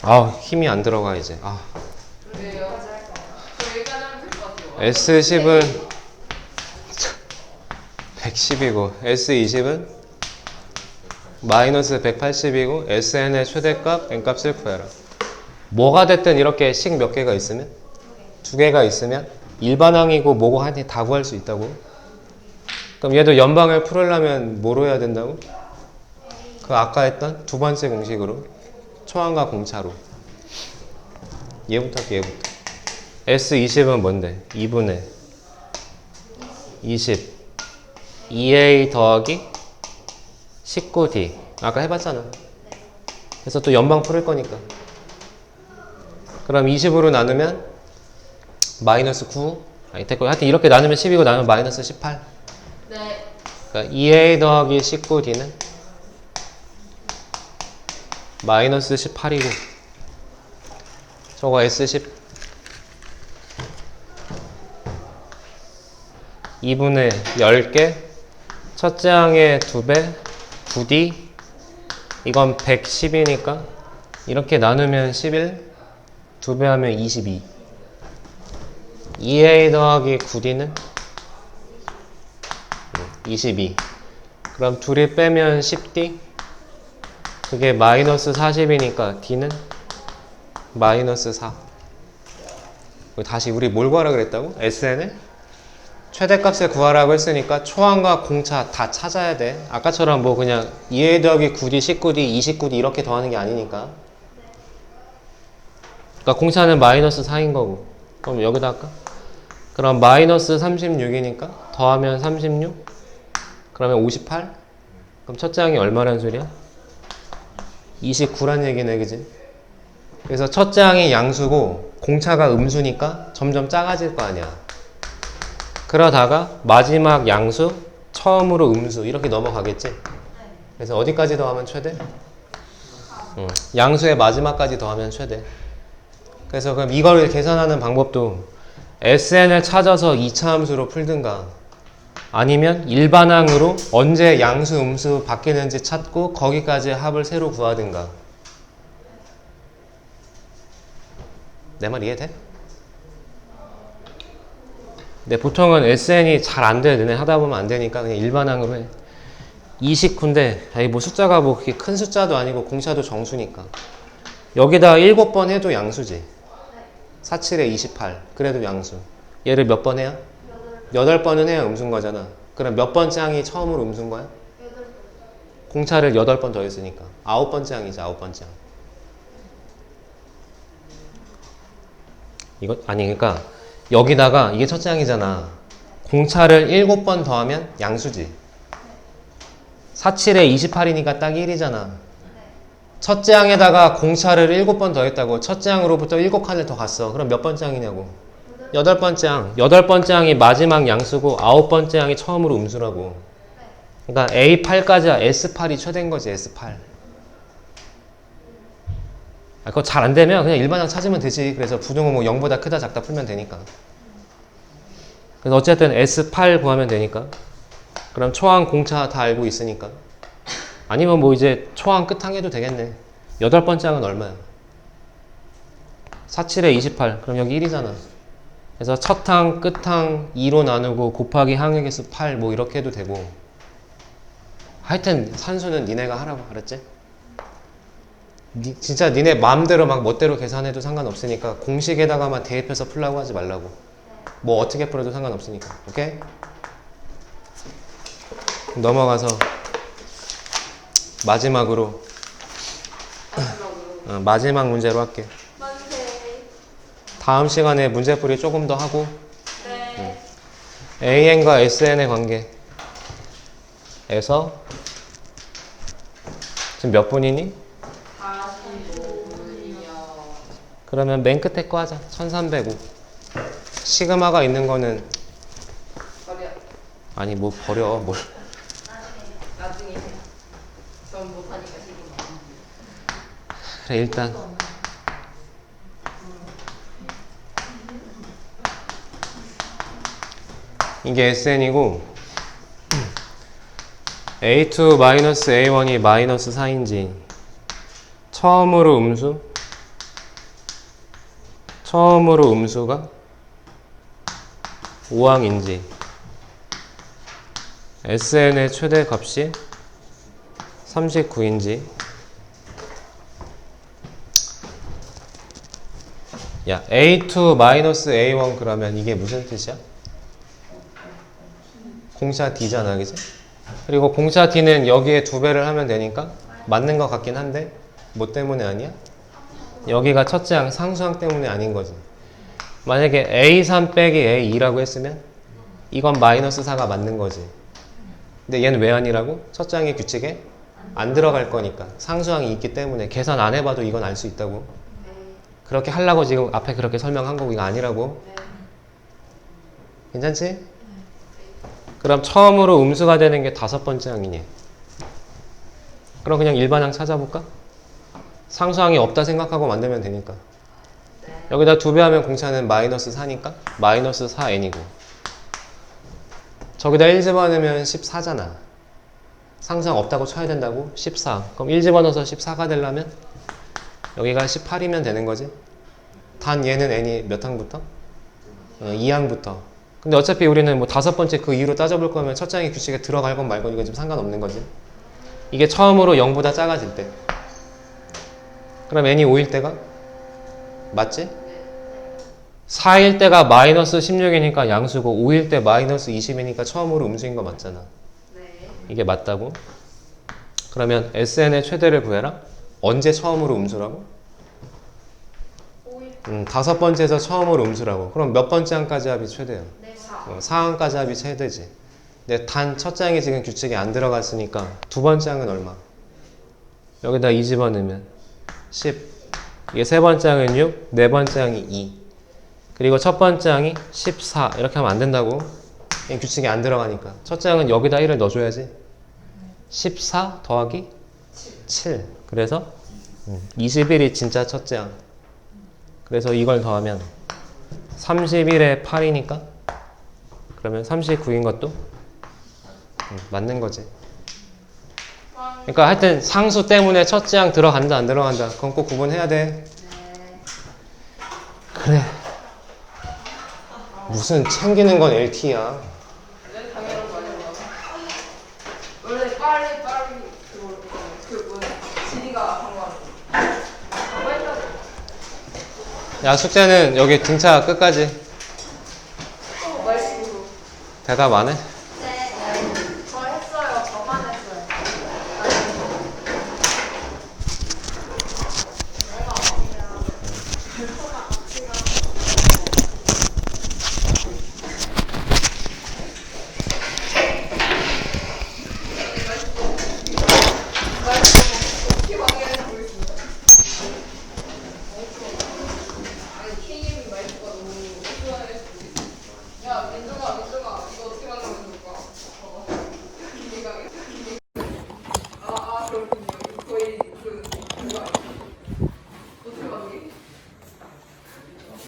아 힘이 안 들어가 이제 아 왜요? 저 여기까지 하면 될 것 같아요. S10은 110이고 S20은 마이너스 180이고 SN의 최대값 n값을 구해라 뭐가 됐든 이렇게 식 몇 개가 있으면 2개가 있으면 일반항이고 뭐고 한테 다 구할 수 있다고 그럼 얘도 연방을 풀으려면 뭐로 해야 된다고? 그 아까 했던 두 번째 공식으로 초항과 공차로 얘부터 할게 얘부터 S20은 뭔데? 2분의 20 2A 더하기 19D 아까 해봤잖아 그래서 또 연방 풀을 거니까 그럼 20으로 나누면 마이너스 9 아니 됐고 하여튼 이렇게 나누면 10이고 나누면 마이너스 18 네. 그러니까 2A 더하기 19D는 마이너스 18이고 저거 S10 2분의 10개 첫째 항의 2배 9D 이건 110이니까 이렇게 나누면 11 2배 하면 22 2A 더하기 9D는 22 그럼 둘이 빼면 10D 그게 마이너스 40이니까 D는 마이너스 4 다시 우리 뭘 구하라 그랬다고? SN을? 최대값을 구하라고 했으니까 초항과 공차 다 찾아야 돼 아까처럼 뭐 그냥 2A 더하기 9D, 19D, 29D 이렇게 더하는 게 아니니까 그러니까 공차는 마이너스 4인 거고 그럼 여기다 할까? 그럼 마이너스 36이니까 더하면 36? 그러면 58? 그럼 첫째 항이 얼마란 소리야? 29란 얘기네, 그지? 그래서 첫째 항이 양수고 공차가 음수니까 점점 작아질 거 아니야. 그러다가 마지막 양수, 처음으로 음수 이렇게 넘어가겠지? 그래서 어디까지 더하면 최대? 양수의 마지막까지 더하면 최대. 그래서 그럼 이걸 계산하는 방법도 SN을 찾아서 2차 함수로 풀든가 아니면 일반항으로 언제 양수, 음수 바뀌는지 찾고 거기까지 합을 새로 구하든가. 내 말 이해돼? 근데 보통은 SN이 잘 안 돼. 너네 하다 보면 안 되니까 그냥 일반항으로 해. 29인데 아니 뭐 숫자가 뭐 그렇게 큰 숫자도 아니고 공차도 정수니까 여기다 7번 해도 양수지. 4, 7에 28 그래도 양수. 얘를 몇 번 해야? 8번은 해야 음수인 거잖아. 그럼 몇 번째 항이 처음으로 음수인 거야? 8번. 공차를 8번 더 했으니까 9번째 항이지. 9번째 항. 이거 아니 그러니까 여기다가 이게 첫째 항이잖아. 공차를 7번 더하면 양수지. 4, 7에 28이니까 딱 1이잖아. 첫째 항에다가 공차를 7번 더했다고. 첫째 항으로부터 7칸을 더 갔어. 그럼 몇 번째 항이냐고. 8번째 항. 8번째 항이 마지막 양수고 9번째 항이 처음으로 음수라고. 그러니까 A8까지야. S8이 최대인 거지. S8. 그거 잘 안 되면 그냥 일반항 찾으면 되지. 그래서 부등호 뭐 0보다 크다 작다 풀면 되니까. 그래서 어쨌든 S8 구하면 되니까. 그럼 초항 공차 다 알고 있으니까. 아니면 뭐 이제 초항 끝항 해도 되겠네. 8번째 항은 얼마야? 4, 7에 28. 그럼 여기 1이잖아. 그래서 첫 항, 끝 항 2로 나누고 곱하기 항의 개수 8 뭐 이렇게 해도 되고. 하여튼 산수는 니네가 하라고. 알았지? 진짜 니네 마음대로 막 멋대로 계산해도 상관없으니까 공식에다가만 대입해서 풀라고 하지 말라고. 뭐 어떻게 풀어도 상관없으니까. 오케이? 넘어가서 마지막으로 마지막 문제로 할게. 만세. 다음 시간에 문제풀이 조금 더 하고 네. AN과 SN의 관계에서 지금 몇 분이니? 45분이요. 그러면 맨 끝에 거 하자. 1305. 시그마가 있는 거는 버려. 아니 뭐 버려 뭘. 나중에 해. 전 못하니까 지금. 그래 일단 이게 SN이고 A2-A1이 마이너스 4인지 처음으로 음수가 5항인지 SN의 최대값이 39인지 야 A2-A1 그러면 이게 무슨 뜻이야? 공차 D잖아 그치? 그리고 공차 D는 여기에 2배를 하면 되니까 맞는 것 같긴 한데 뭐 때문에 아니야? 여기가 첫째 항 상수항 때문에 아닌 거지. 만약에 A3 빼기 A2라고 했으면 이건 마이너스 4가 맞는 거지. 근데 얘는 왜 아니라고? 첫째 항의 규칙에 안 들어갈 거니까. 상수항이 있기 때문에 계산 안 해봐도 이건 알 수 있다고. 그렇게 하려고 지금 앞에 그렇게 설명한 거고 이거 아니라고. 괜찮지? 그럼 처음으로 음수가 되는 게 5번째 항이니. 그럼 그냥 일반항 찾아볼까? 상수항이 없다 생각하고 만들면 되니까. 여기다 2배 하면 공차는 마이너스 4니까 마이너스 4n이고 저기다 1 집어넣으면 14잖아. 상수항 없다고 쳐야 된다고? 14. 그럼 1 집어넣어서 14가 되려면 여기가 18이면 되는 거지. 단 얘는 n이 몇 항부터? 2항부터. 근데 어차피 우리는 뭐 5번째 그 이유로 따져볼 거면 첫째 항의 규칙에 들어갈 건 말건 이건 좀 상관없는 거지. 이게 처음으로 0보다 작아질 때. 그럼 n이 5일 때가? 맞지? 4일 때가 마이너스 16이니까 양수고 5일 때 마이너스 20이니까 처음으로 음수인 거 맞잖아. 네. 이게 맞다고? 그러면 SN의 최대를 구해라? 언제 처음으로 음수라고? 5일 다섯 번째에서 처음으로 음수라고. 그럼 몇 번째 항까지 합이 최대예요? 네, 4. 4항까지 합이 최대지. 근데 단 첫째 항이 지금 규칙에 안 들어갔으니까 두 번째 항은 얼마? 여기다 2 집어넣으면 10. 이게 세 번째 항은 6, 네 번째 항이 2. 그리고 첫 번째 항이 14. 이렇게 하면 안 된다고. 이 규칙에 안 들어가니까. 첫째 항은 여기다 1을 넣어줘야지. 14 더하기 7. 그래서 21이 진짜 첫째 항. 그래서 이걸 더하면 31에 8이니까 그러면 39인 것도 맞는 거지. 그러니까 하여튼 상수 때문에 첫째 항 들어간다 안 들어간다 그건 꼭 구분해야 돼. 그래. 무슨 챙기는 건 LT야. 네, 당연한 거 아니야. 원래 빨리 그 뭐야 지리가 방광. 방광했다고. 야 숙제는 여기 등차 끝까지. 말식으로. 대답 안 해?